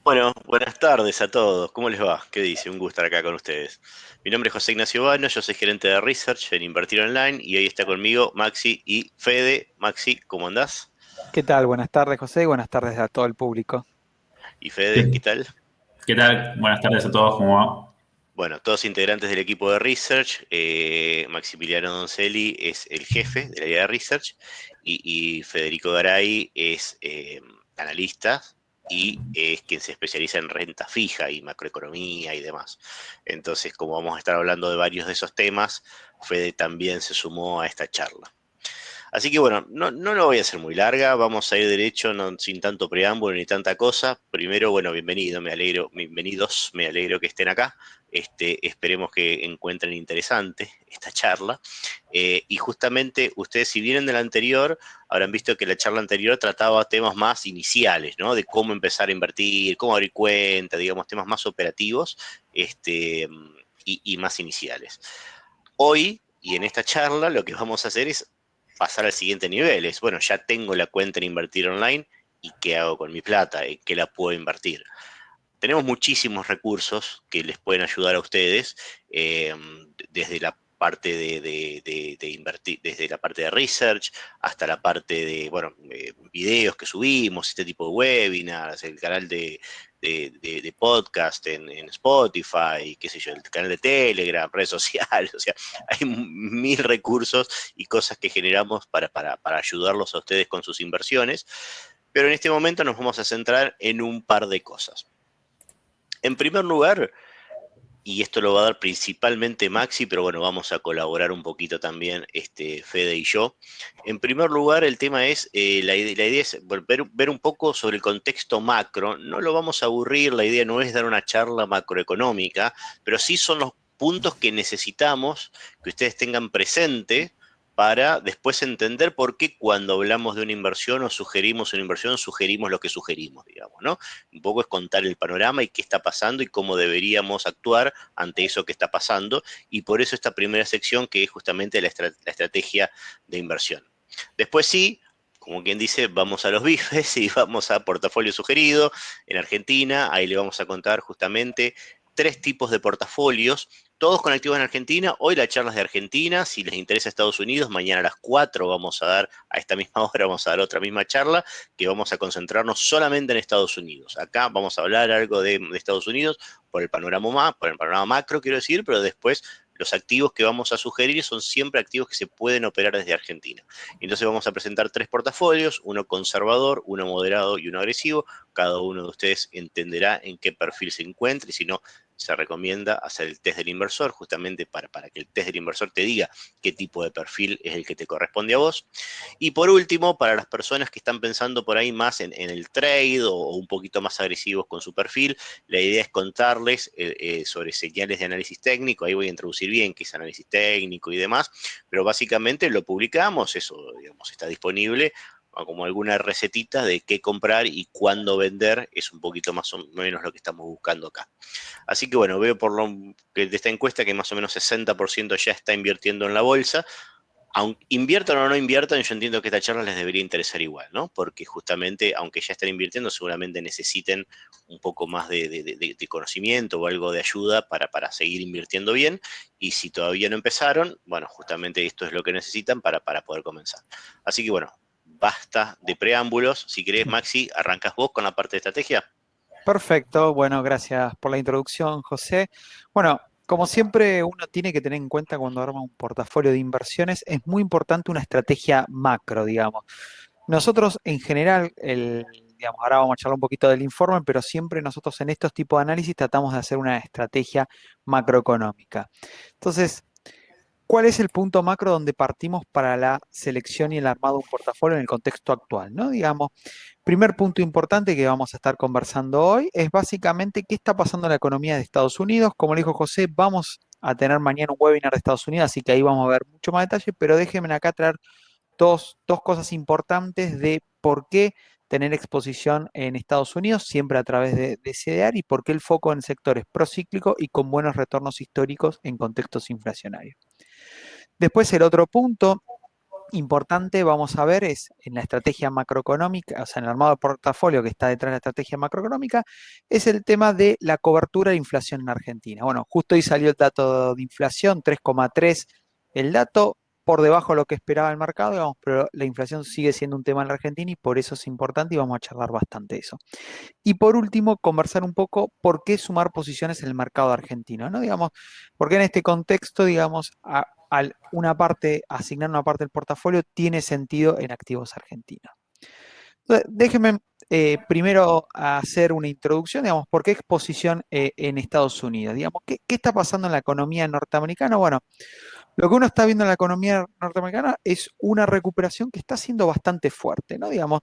Bueno, buenas tardes a todos. ¿Cómo les va? ¿Qué dice? Un gusto estar acá con ustedes. Mi nombre es José Ignacio Bano, yo soy gerente de Research en Invertir Online y hoy está conmigo Maxi y Fede. Maxi, ¿cómo andás? ¿Qué tal? Buenas tardes, José, y buenas tardes a todo el público. Y Fede, ¿qué ¿Qué, tal? qué tal? Buenas tardes a todos, ¿cómo va? Bueno, todos integrantes del equipo de Research. Maximiliano Doncelli es el jefe del área de Research y Federico Garay es analista y es quien se especializa en renta fija y macroeconomía y demás. Entonces, como vamos a estar hablando de varios de esos temas, Fede también se sumó a esta charla. Así que bueno, no lo voy a hacer muy larga, vamos a ir derecho, sin tanto preámbulo ni tanta cosa. Primero, bueno, bienvenido, me alegro, bienvenidos, me alegro que estén acá. Esperemos que encuentren interesante esta charla. Y justamente ustedes, si vienen de la anterior, habrán visto que la charla anterior trataba temas más iniciales, ¿no? De cómo empezar a invertir, cómo abrir cuenta, digamos, temas más operativos, y más iniciales. Hoy, y en esta charla, lo que vamos a hacer es pasar al siguiente nivel. Es, bueno, ya tengo la cuenta en Invertir Online, ¿y qué hago con mi plata? ¿En qué la puedo invertir? Tenemos muchísimos recursos que les pueden ayudar a ustedes, desde la parte de invertir, desde la parte de research hasta la parte de, bueno, videos que subimos, este tipo de webinars, el canal de podcast en Spotify, qué sé yo, el canal de Telegram, redes sociales, o sea, hay mil recursos y cosas que generamos para ayudarlos a ustedes con sus inversiones, pero en este momento nos vamos a centrar en un par de cosas. En primer lugar, y esto lo va a dar principalmente Maxi, pero bueno, vamos a colaborar un poquito también Fede y yo. En primer lugar, el tema es, la idea es ver un poco sobre el contexto macro. No lo vamos a aburrir, la idea no es dar una charla macroeconómica, pero sí son los puntos que necesitamos que ustedes tengan presente para después entender por qué cuando hablamos de una inversión o sugerimos una inversión, sugerimos lo que sugerimos, digamos, ¿no? Un poco es contar el panorama y qué está pasando y cómo deberíamos actuar ante eso que está pasando. Y por eso esta primera sección que es justamente la estrategia de inversión. Después sí, como quien dice, vamos a los bifes y vamos a portafolio sugerido en Argentina. Ahí le vamos a contar justamente tres tipos de portafolios, todos con activos en Argentina. Hoy la charla es de Argentina. Si les interesa Estados Unidos, mañana a las 4 vamos a dar, a esta misma hora, vamos a dar otra misma charla que vamos a concentrarnos solamente en Estados Unidos. Acá vamos a hablar algo de Estados Unidos por el panorama macro, quiero decir, pero después los activos que vamos a sugerir son siempre activos que se pueden operar desde Argentina. Entonces vamos a presentar tres portafolios, uno conservador, uno moderado y uno agresivo. Cada uno de ustedes entenderá en qué perfil se encuentra y si no, se recomienda hacer el test del inversor justamente para que el test del inversor te diga qué tipo de perfil es el que te corresponde a vos. Y por último, para las personas que están pensando por ahí más en el trade o un poquito más agresivos con su perfil, la idea es contarles sobre señales de análisis técnico. Ahí voy a introducir bien qué es análisis técnico y demás, pero básicamente lo publicamos, eso digamos, está disponible como alguna recetita de qué comprar y cuándo vender, es un poquito más o menos lo que estamos buscando acá. Así que bueno, veo por lo que de esta encuesta que más o menos 60% ya está invirtiendo en la bolsa. Aunque inviertan o no inviertan, yo entiendo que esta charla les debería interesar igual, ¿no? Porque justamente, aunque ya estén invirtiendo, seguramente necesiten un poco más de conocimiento o algo de ayuda para seguir invirtiendo bien. Y si todavía no empezaron, bueno, justamente esto es lo que necesitan para poder comenzar. Así que bueno, basta de preámbulos. Si querés, Maxi, arrancas vos con la parte de estrategia. Perfecto, bueno, gracias por la introducción, José. Bueno, como siempre uno tiene que tener en cuenta cuando arma un portafolio de inversiones, es muy importante una estrategia macro, digamos. Nosotros en general, digamos, ahora vamos a charlar un poquito del informe, pero siempre nosotros en estos tipos de análisis tratamos de hacer una estrategia macroeconómica. Entonces, ¿cuál es el punto macro donde partimos para la selección y el armado de un portafolio en el contexto actual? ¿No? Digamos, primer punto importante que vamos a estar conversando hoy es básicamente qué está pasando en la economía de Estados Unidos. Como le dijo José, vamos a tener mañana un webinar de Estados Unidos, así que ahí vamos a ver mucho más detalle, pero déjenme acá traer dos cosas importantes de por qué tener exposición en Estados Unidos, siempre a través de CDR, y por qué el foco en sectores procíclicos y con buenos retornos históricos en contextos inflacionarios. Después el otro punto importante, vamos a ver, es en la estrategia macroeconómica, o sea, en el armado de portafolio que está detrás de la estrategia macroeconómica, es el tema de la cobertura de inflación en Argentina. Bueno, justo hoy salió el dato de inflación, 3,3 el dato, por debajo de lo que esperaba el mercado, digamos, pero la inflación sigue siendo un tema en la Argentina y por eso es importante y vamos a charlar bastante de eso. Y por último, conversar un poco por qué sumar posiciones en el mercado argentino, ¿no? Digamos, porque en este contexto, digamos, asignar una parte del portafolio tiene sentido en activos argentinos. Entonces, déjenme primero hacer una introducción, digamos, ¿por qué exposición en Estados Unidos? Digamos, ¿qué está pasando en la economía norteamericana? Bueno, lo que uno está viendo en la economía norteamericana es una recuperación que está siendo bastante fuerte, ¿no? Digamos,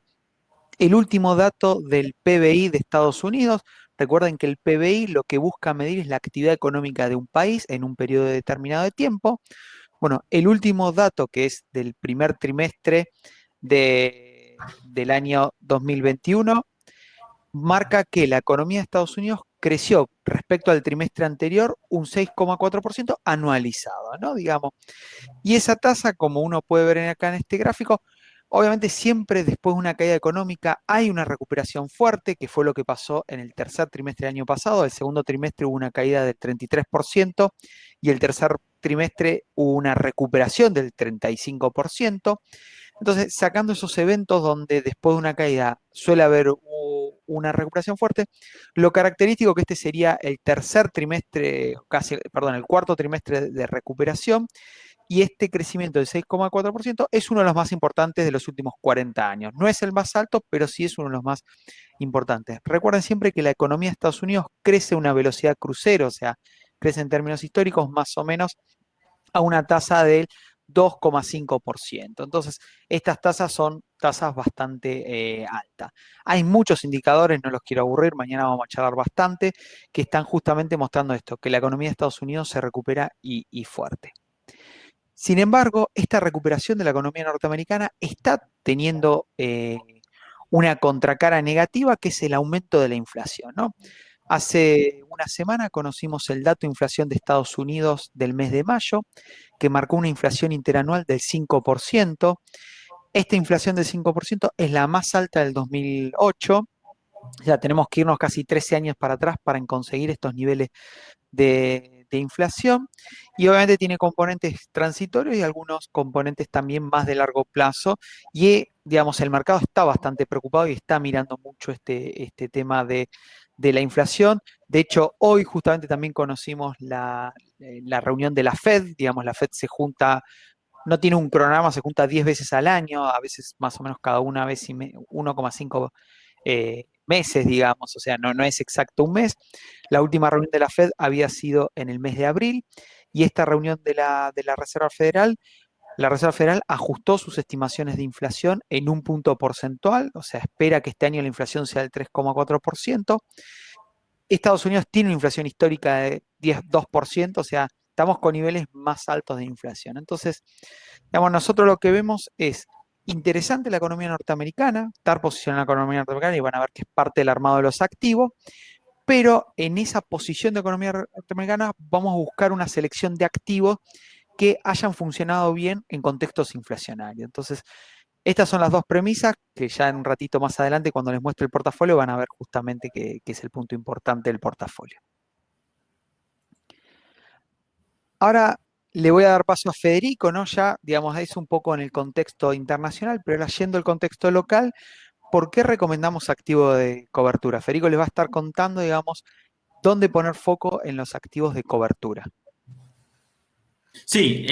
el último dato del PBI de Estados Unidos, recuerden que el PBI lo que busca medir es la actividad económica de un país en un periodo determinado de tiempo. Bueno, el último dato, que es del primer trimestre del año 2021, marca que la economía de Estados Unidos creció respecto al trimestre anterior un 6,4% anualizado, ¿no? Digamos. Y esa tasa, como uno puede ver acá en este gráfico, obviamente siempre después de una caída económica hay una recuperación fuerte, que fue lo que pasó en el tercer trimestre del año pasado. El segundo trimestre hubo una caída del 33% y el tercer trimestre hubo una recuperación del 35%. Entonces, sacando esos eventos donde después de una caída suele haber una recuperación fuerte, lo característico que este sería el tercer trimestre, perdón, el cuarto trimestre de recuperación, y este crecimiento del 6,4% es uno de los más importantes de los últimos 40 años. No es el más alto, pero sí es uno de los más importantes. Recuerden siempre que la economía de Estados Unidos crece a una velocidad crucero, o sea, crece en términos históricos más o menos a una tasa del 2,5%. Entonces, estas tasas son tasas bastante altas. Hay muchos indicadores, no los quiero aburrir, mañana vamos a charlar bastante, que están justamente mostrando esto, que la economía de Estados Unidos se recupera y fuerte. Sin embargo, esta recuperación de la economía norteamericana está teniendo una contracara negativa, que es el aumento de la inflación, ¿no? Hace una semana conocimos el dato de inflación de Estados Unidos del mes de mayo, que marcó una inflación interanual del 5%. Esta inflación del 5% es la más alta del 2008. Ya tenemos que irnos casi 13 años para atrás para conseguir estos niveles de inflación, y obviamente tiene componentes transitorios y algunos componentes también más de largo plazo, y digamos el mercado está bastante preocupado y está mirando mucho este tema de la inflación. De hecho, hoy justamente también conocimos la reunión de la Fed. Digamos, la Fed se junta, no tiene un cronograma, se junta 10 veces al año, a veces más o menos cada una vez 1,5 meses, digamos, o sea, no es exacto un mes. La última reunión de la Fed había sido en el mes de abril, y esta reunión de la Reserva Federal ajustó sus estimaciones de inflación en un punto porcentual, o sea, espera que este año la inflación sea del 3,4%. Estados Unidos tiene una inflación histórica de 2%, o sea, estamos con niveles más altos de inflación. Entonces, digamos, nosotros lo que vemos es interesante la economía norteamericana, estar posicionada en la economía norteamericana, y van a ver que es parte del armado de los activos, pero en esa posición de economía norteamericana vamos a buscar una selección de activos que hayan funcionado bien en contextos inflacionarios. Entonces, estas son las dos premisas que ya en un ratito más adelante, cuando les muestre el portafolio, van a ver justamente que es el punto importante del portafolio. Ahora le voy a dar paso a Federico, ¿no? Ya, digamos, es un poco en el contexto internacional, pero ahora yendo al contexto local, ¿por qué recomendamos activos de cobertura? Federico les va a estar contando, digamos, dónde poner foco en los activos de cobertura. Sí,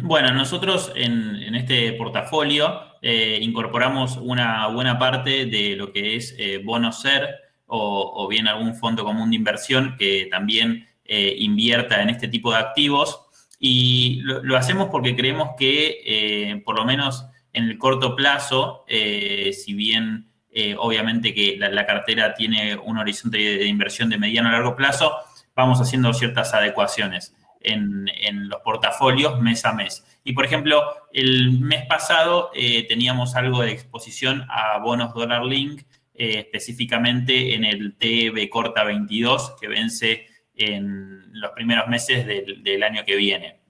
bueno, nosotros en este portafolio incorporamos una buena parte de lo que es bonos SER o bien algún fondo común de inversión que también invierta en este tipo de activos, y lo hacemos porque creemos que por lo menos en el corto plazo, si bien obviamente que la cartera tiene un horizonte de inversión de mediano a largo plazo, vamos haciendo ciertas adecuaciones en los portafolios mes a mes. Y, por ejemplo, el mes pasado teníamos algo de exposición a bonos dólar link, específicamente en el TB Corta 22, que vence en los primeros meses del año que viene.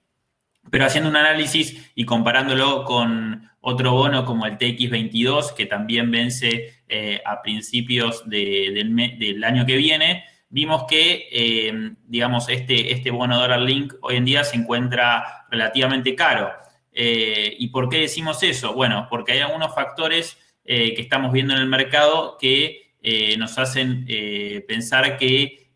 Pero haciendo un análisis y comparándolo con otro bono como el TX22, que también vence a principios del año que viene, vimos que, digamos, este bono dólar link hoy en día se encuentra relativamente caro. ¿Y por qué decimos eso? Bueno, porque hay algunos factores que estamos viendo en el mercado que nos hacen pensar que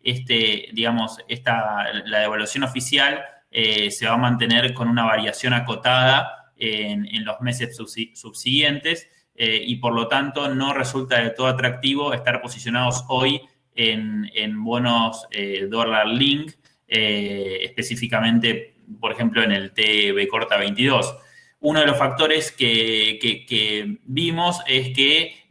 la devaluación oficial se va a mantener con una variación acotada en los meses subsiguientes y por lo tanto no resulta del todo atractivo estar posicionados hoy en bonos dólar link, específicamente, por ejemplo, en el TB Corta 22. Uno de los factores que vimos es que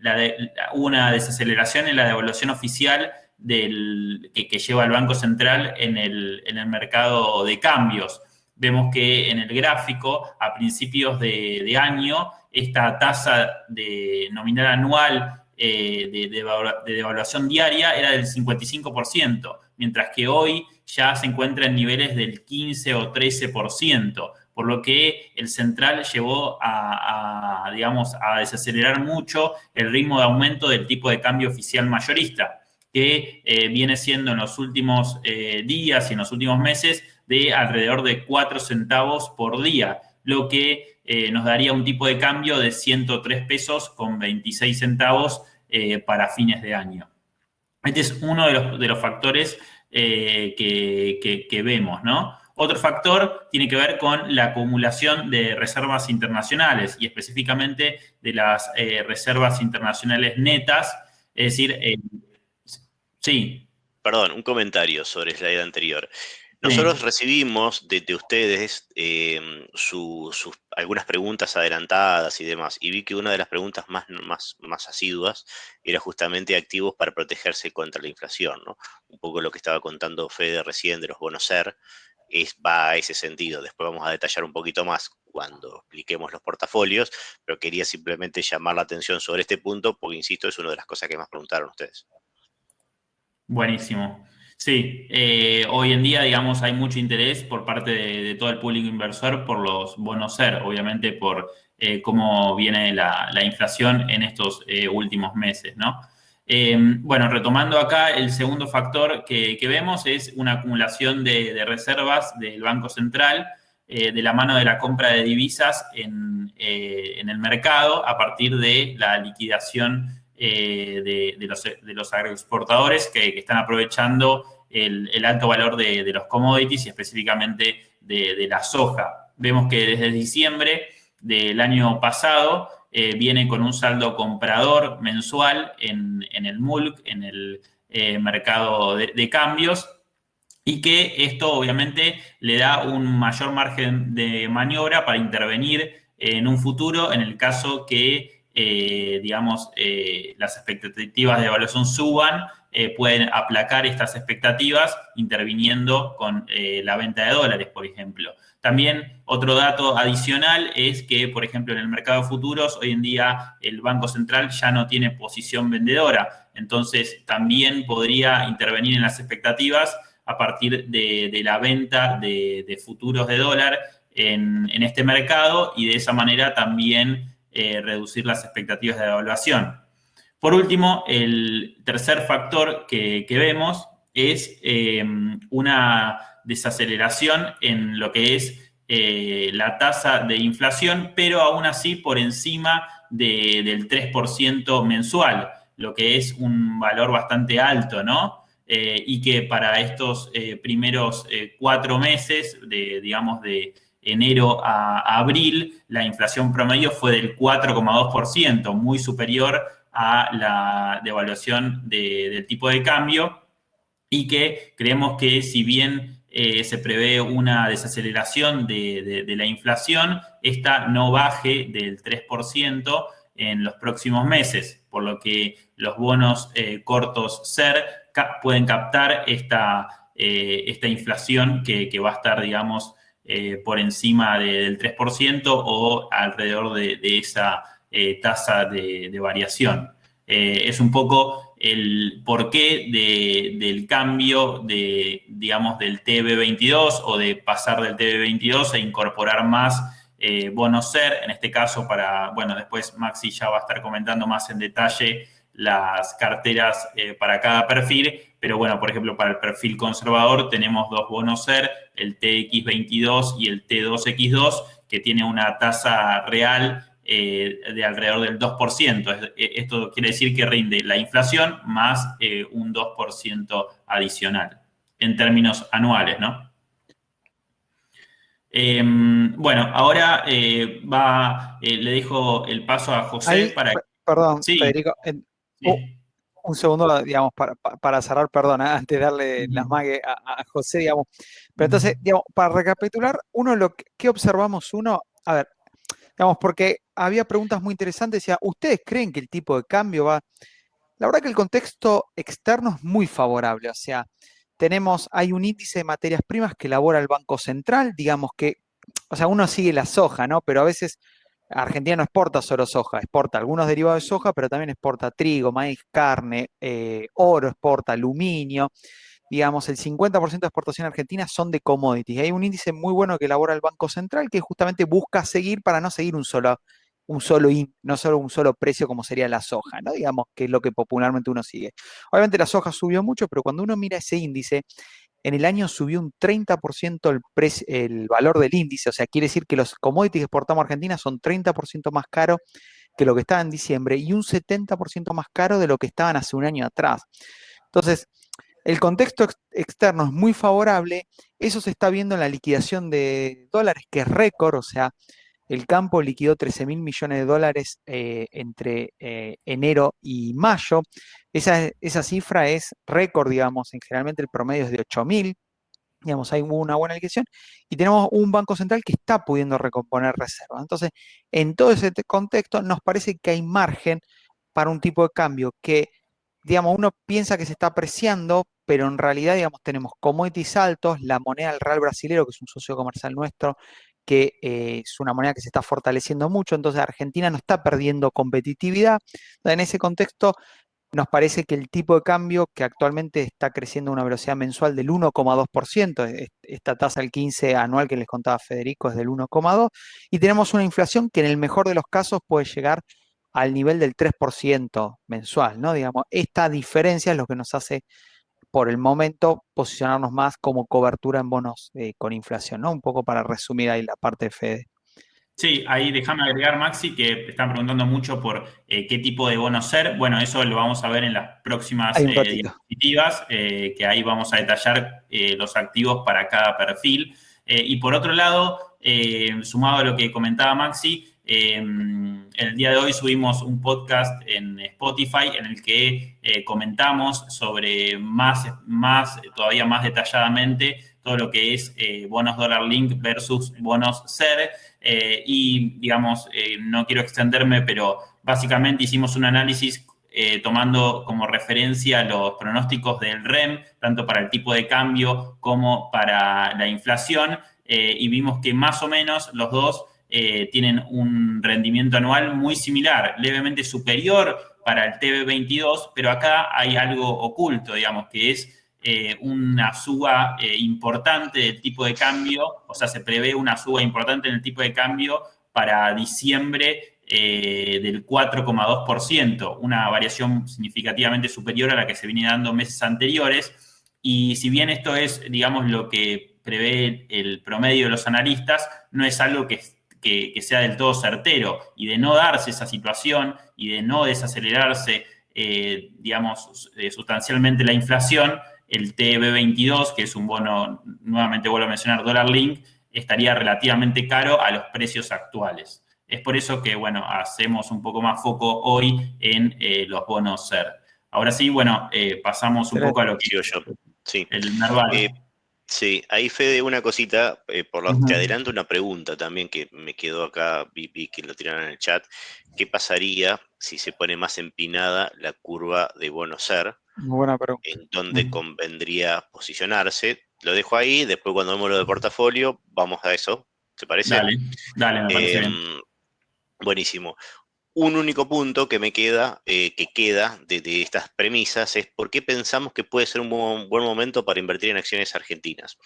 hubo una desaceleración en la devaluación oficial que lleva el Banco Central en el mercado de cambios. Vemos que en el gráfico, a principios de año, esta tasa nominal anual de devaluación diaria era del 55%, mientras que hoy ya se encuentra en niveles del 15 o 13%, por lo que el central llevó a desacelerar mucho el ritmo de aumento del tipo de cambio oficial mayorista, que viene siendo en los últimos días y en los últimos meses de alrededor de 4 centavos por día, lo que nos daría un tipo de cambio de 103 pesos con 26 centavos para fines de año. Este es uno de los factores que vemos, ¿no? Otro factor tiene que ver con la acumulación de reservas internacionales y específicamente de las reservas internacionales netas, es decir, sí. Perdón, un comentario sobre el slide anterior. Nosotros Sí. recibimos de ustedes algunas preguntas adelantadas y demás, y vi que una de las preguntas más asiduas era justamente activos para protegerse contra la inflación, ¿no? Un poco lo que estaba contando Fede recién de los bonos SER va a ese sentido. Después vamos a detallar un poquito más cuando expliquemos los portafolios, pero quería simplemente llamar la atención sobre este punto, porque, insisto, es una de las cosas que más preguntaron ustedes. Buenísimo. Sí, hoy en día, digamos, hay mucho interés por parte de todo el público inversor por los bonos SER, obviamente por cómo viene la inflación en estos últimos meses, ¿no? Bueno, retomando acá, el segundo factor que vemos es una acumulación de reservas del Banco Central de la mano de la compra de divisas en el mercado a partir de la liquidación de los agroexportadores que están aprovechando el alto valor de los commodities y específicamente de la soja. Vemos que desde diciembre del año pasado viene con un saldo comprador mensual en el MULC, en el mercado de cambios, y que esto obviamente le da un mayor margen de maniobra para intervenir en un futuro en el caso que las expectativas de evaluación suban, pueden aplacar estas expectativas interviniendo con la venta de dólares, por ejemplo. También otro dato adicional es que, por ejemplo, en el mercado de futuros, hoy en día el Banco Central ya no tiene posición vendedora, entonces también podría intervenir en las expectativas a partir de la venta de futuros de dólar en este mercado y de esa manera también reducir las expectativas de devaluación. Por último, el tercer factor que vemos es una desaceleración en lo que es la tasa de inflación, pero aún así por encima del 3% mensual, lo que es un valor bastante alto, ¿no? Y que para estos primeros 4 meses, de enero a abril, la inflación promedio fue del 4,2%, muy superior a la devaluación del tipo de cambio, y que creemos que si bien se prevé una desaceleración de la inflación, esta no baje del 3% en los próximos meses, por lo que los bonos cortos SER pueden captar esta inflación que va a estar, digamos, por encima del 3% o alrededor de esa tasa de variación. Es un poco el porqué del cambio digamos, del TB22 o de pasar del TB22 e incorporar más bonos SER, en este caso bueno, después Maxi ya va a estar comentando más en detalle las carteras para cada perfil, pero bueno, por ejemplo, para el perfil conservador tenemos dos bonos SER, el TX22 y el T2X2, que tiene una tasa real de alrededor del 2%. Esto quiere decir que rinde la inflación más un 2% adicional, en términos anuales, ¿no? Bueno, ahora le dejo el paso a José Ahí, para... perdón, Sí, Federico, sí. un segundo, digamos, para cerrar, perdón, antes de darle las mague a José, digamos. Pero entonces, digamos, para recapitular, ¿qué observamos? A ver, digamos, porque había preguntas muy interesantes, decía, ¿ustedes creen que el tipo de cambio va? La verdad que el contexto externo es muy favorable, o sea, hay un índice de materias primas que elabora el Banco Central, digamos que, o sea, uno sigue la soja, ¿no? Pero a veces Argentina no exporta solo soja, exporta algunos derivados de soja, pero también exporta trigo, maíz, carne, oro, exporta aluminio. Digamos, el 50% de exportación argentina son de commodities. Hay un índice muy bueno que elabora el Banco Central que justamente busca seguir para no seguir no solo un solo precio como sería la soja, ¿no? Digamos, que es lo que popularmente uno sigue. Obviamente la soja subió mucho, pero cuando uno mira ese índice, en el año subió un 30% el valor del índice, o sea, quiere decir que los commodities que exportamos a Argentina son 30% más caros que lo que estaba en diciembre y un 70% más caro de lo que estaban hace un año atrás. Entonces, el contexto externo es muy favorable, eso se está viendo en la liquidación de dólares, que es récord, o sea, el campo liquidó 13.000 millones de dólares entre enero y mayo. Esa cifra es récord, digamos, generalmente el promedio es de 8.000. Digamos, hay una buena liquidación y tenemos un Banco Central que está pudiendo recomponer reservas. Entonces, en todo ese contexto, nos parece que hay margen para un tipo de cambio que, digamos, uno piensa que se está apreciando, pero en realidad, digamos, tenemos commodities altos, la moneda del real brasilero, que es un socio comercial nuestro, que es una moneda que se está fortaleciendo mucho, entonces Argentina no está perdiendo competitividad. En ese contexto, nos parece que el tipo de cambio, que actualmente está creciendo a una velocidad mensual del 1,2%, esta tasa del 15 anual que les contaba Federico es del 1,2%, y tenemos una inflación que en el mejor de los casos puede llegar al nivel del 3% mensual, ¿no? Digamos, esta diferencia es lo que nos hace, por el momento, posicionarnos más como cobertura en bonos con inflación, ¿no? Un poco para resumir ahí la parte de Fede. Sí, ahí déjame agregar, Maxi, que están preguntando mucho por qué tipo de bono ser. Bueno, eso lo vamos a ver en las próximas Hay un ratito. diapositivas, que ahí vamos a detallar los activos para cada perfil. Y por otro lado, sumado a lo que comentaba Maxi, el día de hoy subimos un podcast en Spotify en el que comentamos sobre todavía más detalladamente todo lo que es bonos dólar link versus bonos SER. Y, digamos, no quiero extenderme, pero básicamente hicimos un análisis tomando como referencia los pronósticos del REM, tanto para el tipo de cambio como para la inflación, y vimos que más o menos los dos tienen un rendimiento anual muy similar, levemente superior para el TB22, pero acá hay algo oculto, digamos, que es una suba importante del tipo de cambio, o sea, se prevé una suba importante en el tipo de cambio para diciembre del 4,2%, una variación significativamente superior a la que se viene dando meses anteriores. Y si bien esto es, digamos, lo que prevé el promedio de los analistas, no es algo que sea del todo certero. Y de no darse esa situación y de no desacelerarse, digamos, sustancialmente la inflación, el TB22, que es un bono, nuevamente vuelvo a mencionar, dólar link, estaría relativamente caro a los precios actuales. Es por eso que, bueno, hacemos un poco más foco hoy en los bonos SER. Ahora sí, bueno, pasamos un poco a lo que sigo yo. Sí. el Narval. Sí, ahí Fede, una cosita, Ujú. te adelanto una pregunta también que me quedó acá, vi que lo tiraron en el chat. ¿Qué pasaría si se pone más empinada la curva de bono SER? Muy buena pregunta. ¿En dónde convendría posicionarse? Lo dejo ahí, después cuando vemos lo de portafolio, vamos a eso, ¿te parece? Dale, me parece bien. Buenísimo. un único punto que me queda, de estas premisas, es por qué pensamos que puede ser un buen momento para invertir en acciones argentinas.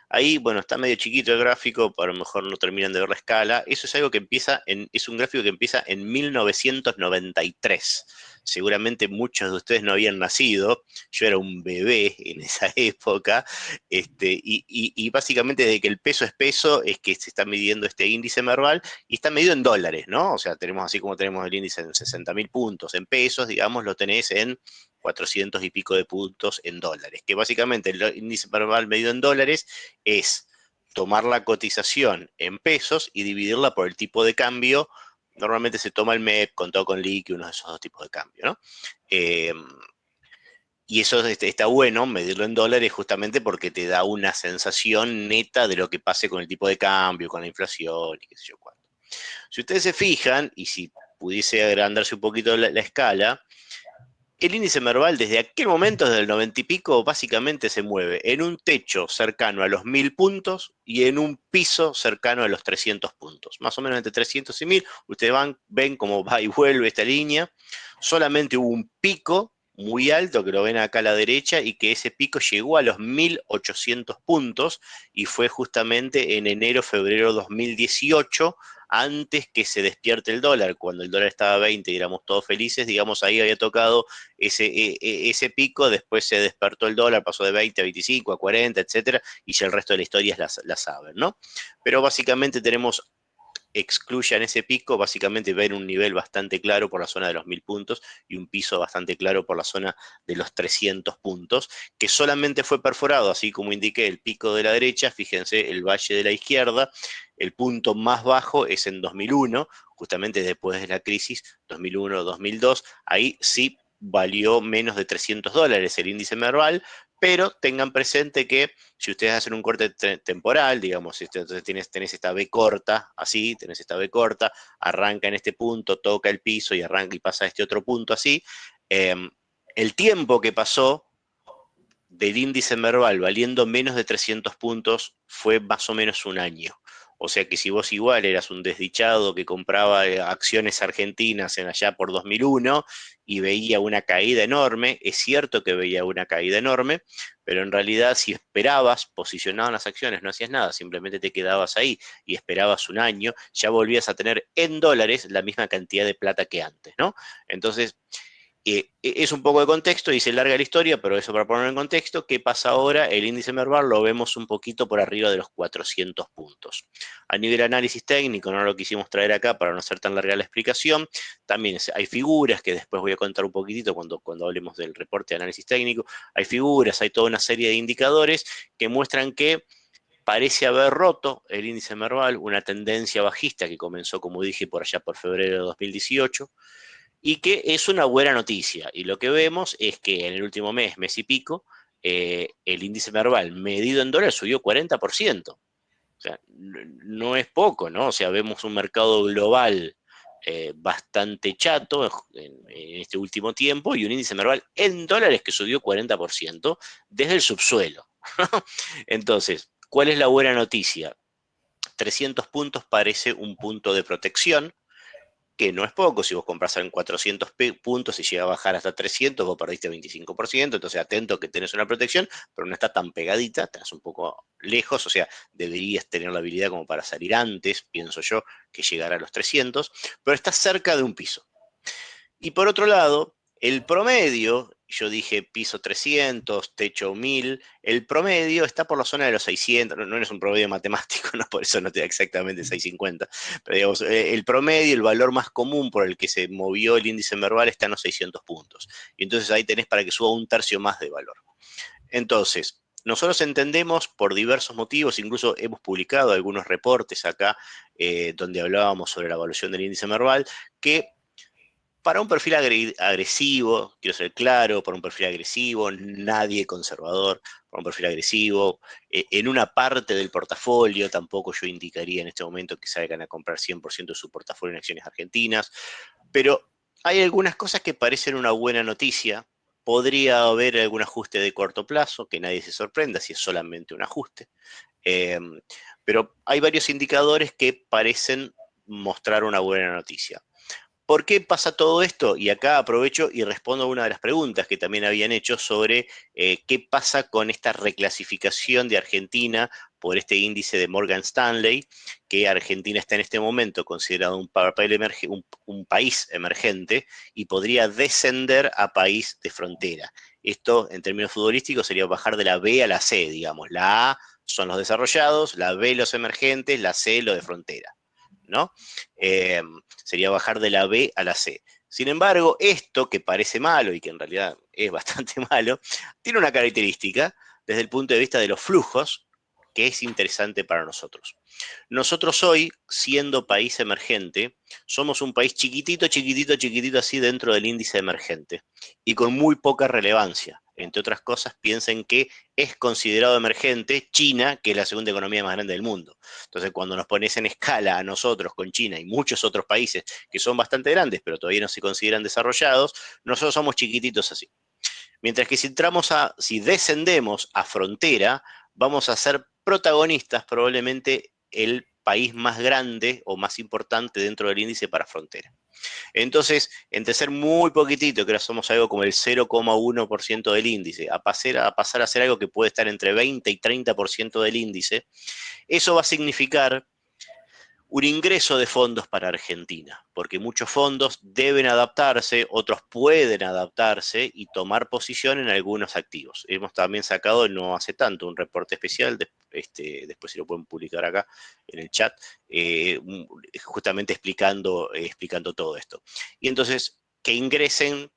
Ahí, bueno, está medio chiquito el gráfico, a lo mejor no terminan de ver la escala. Eso es algo que es un gráfico que empieza en 1993. Seguramente muchos de ustedes no habían nacido, yo era un bebé en esa época, y básicamente desde que el peso es peso es que se está midiendo este índice Merval, y está medido en dólares, ¿no? O sea, tenemos así como tenemos el índice en 60.000 puntos en pesos, digamos, lo tenés en 400 y pico de puntos en dólares, que básicamente el índice Merval medido en dólares es tomar la cotización en pesos y dividirla por el tipo de cambio. Normalmente se toma el MEP contado con liqui, uno de esos dos tipos de cambio, ¿no? Y eso está bueno, medirlo en dólares, justamente porque te da una sensación neta de lo que pase con el tipo de cambio, con la inflación y qué sé yo cuánto. Si ustedes se fijan, y si pudiese agrandarse un poquito la escala, el índice Merval desde aquel momento, desde el 90 y pico, básicamente se mueve en un techo cercano a los 1000 puntos y en un piso cercano a los 300 puntos. Más o menos entre 300 y 1000. Ustedes ven cómo va y vuelve esta línea. Solamente hubo un pico muy alto, que lo ven acá a la derecha, y que ese pico llegó a los 1800 puntos, y fue justamente en enero, febrero 2018, antes que se despierte el dólar. Cuando el dólar estaba a 20 y éramos todos felices, digamos, ahí había tocado ese pico. Después se despertó el dólar, pasó de 20 a 25, a 40, etcétera, y ya el resto de la historia la saben, ¿no? Pero básicamente tenemos, excluyan ese pico, básicamente ven un nivel bastante claro por la zona de los 1000 puntos y un piso bastante claro por la zona de los 300 puntos, que solamente fue perforado, así como indiqué, el pico de la derecha. Fíjense, el valle de la izquierda, el punto más bajo es en 2001, justamente después de la crisis 2001-2002. Ahí sí valió menos de $300 el índice Merval, pero tengan presente que si ustedes hacen un corte temporal, digamos, entonces tenés esta B corta, así, tenés esta B corta, arranca en este punto, toca el piso y arranca y pasa a este otro punto, así. Eh, el tiempo que pasó del índice Merval valiendo menos de 300 puntos fue más o menos un año. O sea que si vos igual eras un desdichado que compraba acciones argentinas en allá por 2001 y veía una caída enorme, es cierto que veía una caída enorme, pero en realidad si esperabas, posicionaban las acciones, no hacías nada, simplemente te quedabas ahí y esperabas un año, ya volvías a tener en dólares la misma cantidad de plata que antes, ¿no? Entonces, es un poco de contexto y se larga la historia, pero eso para ponerlo en contexto. ¿Qué pasa ahora? El índice Merval lo vemos un poquito por arriba de los 400 puntos. A nivel de análisis técnico, no lo quisimos traer acá para no hacer tan larga la explicación. También hay figuras que después voy a contar un poquitito cuando hablemos del reporte de análisis técnico. Hay figuras, hay toda una serie de indicadores que muestran que parece haber roto el índice Merval, una tendencia bajista que comenzó, como dije, por allá por febrero de 2018, y que es una buena noticia. Y lo que vemos es que en el último mes y pico, el índice Merval medido en dólares subió 40%. O sea, no es poco, ¿no? O sea, vemos un mercado global bastante chato en este último tiempo, y un índice Merval en dólares que subió 40% desde el subsuelo. Entonces, ¿cuál es la buena noticia? 300 puntos parece un punto de protección, que no es poco. Si vos compras en 400 puntos y llega a bajar hasta 300, vos perdiste 25%, entonces atento que tenés una protección, pero no está tan pegadita, estás un poco lejos, o sea, deberías tener la habilidad como para salir antes, pienso yo, que llegar a los 300, pero estás cerca de un piso. Y por otro lado, el promedio, yo dije piso 300, techo 1000, el promedio está por la zona de los 600, no es un promedio matemático, ¿no? Por eso no te da exactamente 650, pero digamos, el promedio, el valor más común por el que se movió el índice Merval está en los 600 puntos. Y entonces ahí tenés para que suba un tercio más de valor. Entonces, nosotros entendemos por diversos motivos, incluso hemos publicado algunos reportes acá donde hablábamos sobre la evaluación del índice Merval, que para un perfil agresivo, quiero ser claro, para un perfil agresivo, nadie conservador, para un perfil agresivo, en una parte del portafolio, tampoco yo indicaría en este momento que salgan a comprar 100% de su portafolio en acciones argentinas, pero hay algunas cosas que parecen una buena noticia. Podría haber algún ajuste de corto plazo, que nadie se sorprenda si es solamente un ajuste, eh, pero hay varios indicadores que parecen mostrar una buena noticia. ¿Por qué pasa todo esto? Y acá aprovecho y respondo a una de las preguntas que también habían hecho sobre qué pasa con esta reclasificación de Argentina por este índice de Morgan Stanley, que Argentina está en este momento considerado un país emergente y podría descender a país de frontera. Esto, en términos futbolísticos, sería bajar de la B a la C, digamos. La A son los desarrollados, la B los emergentes, la C los de frontera, ¿no? Eh, Sería bajar de la B a la C. Sin embargo, esto que parece malo y que en realidad es bastante malo, tiene una característica desde el punto de vista de los flujos que es interesante para nosotros. Nosotros hoy, siendo país emergente, somos un país chiquitito, chiquitito, chiquitito así dentro del índice emergente y con muy poca relevancia. Entre otras cosas, piensen que es considerado emergente China, que es la segunda economía más grande del mundo. Entonces, cuando nos pones en escala a nosotros con China y muchos otros países que son bastante grandes, pero todavía no se consideran desarrollados, nosotros somos chiquititos así. Mientras que si descendemos a frontera, vamos a ser protagonistas probablemente el país más grande o más importante dentro del índice para frontera. Entonces, entre ser muy poquitito, que ahora somos algo como el 0,1% del índice, a pasar a ser algo que puede estar entre 20 y 30% del índice, eso va a significar un ingreso de fondos para Argentina, porque muchos fondos deben adaptarse, otros pueden adaptarse y tomar posición en algunos activos. Hemos también sacado, no hace tanto, un reporte especial, después si lo pueden publicar acá en el chat, justamente explicando todo esto. Y entonces, que ingresen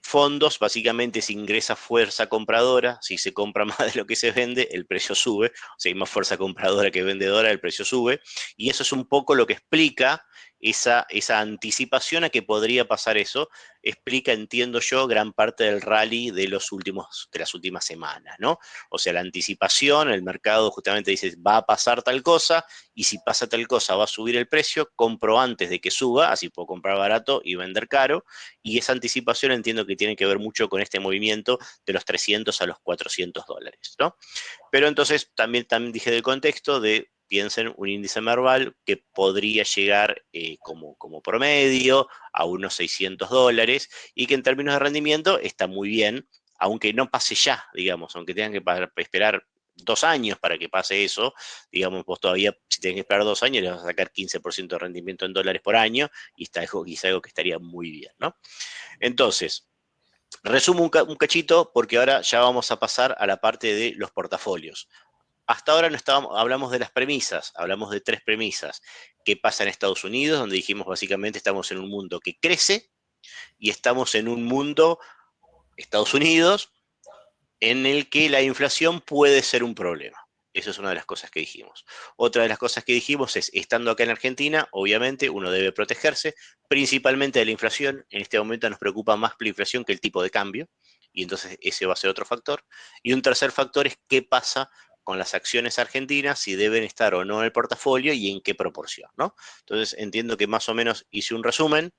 fondos, básicamente se ingresa fuerza compradora, si se compra más de lo que se vende, el precio sube, o sea, hay más fuerza compradora que vendedora, el precio sube, y eso es un poco lo que explica esa anticipación a que podría pasar eso, explica, entiendo yo, gran parte del rally de las últimas semanas, ¿no? O sea, la anticipación, el mercado justamente dice, va a pasar tal cosa, y si pasa tal cosa va a subir el precio, compro antes de que suba, así puedo comprar barato y vender caro, y esa anticipación entiendo que tiene que ver mucho con este movimiento de los 300 a los $400, ¿no? Pero entonces también dije del contexto de piensen un índice Merval que podría llegar como promedio a unos $600 y que en términos de rendimiento está muy bien, aunque no pase ya, digamos, aunque tengan que esperar 2 años para que pase eso, digamos, vos todavía, si tenés que esperar 2 años, le vas a sacar 15% de rendimiento en dólares por año y es algo que estaría muy bien, ¿no? Entonces, resumo un cachito porque ahora ya vamos a pasar a la parte de los portafolios. Hasta ahora hablamos de las premisas, hablamos de 3 premisas. ¿Qué pasa en Estados Unidos? Donde dijimos básicamente estamos en un mundo que crece y estamos en un mundo, Estados Unidos, en el que la inflación puede ser un problema. Eso es una de las cosas que dijimos. Otra de las cosas que dijimos es, estando acá en Argentina, obviamente uno debe protegerse, principalmente de la inflación. En este momento nos preocupa más la inflación que el tipo de cambio, y entonces ese va a ser otro factor. Y un tercer factor es qué pasa con las acciones argentinas, si deben estar o no en el portafolio y en qué proporción, ¿no? Entonces entiendo que más o menos hice un resumen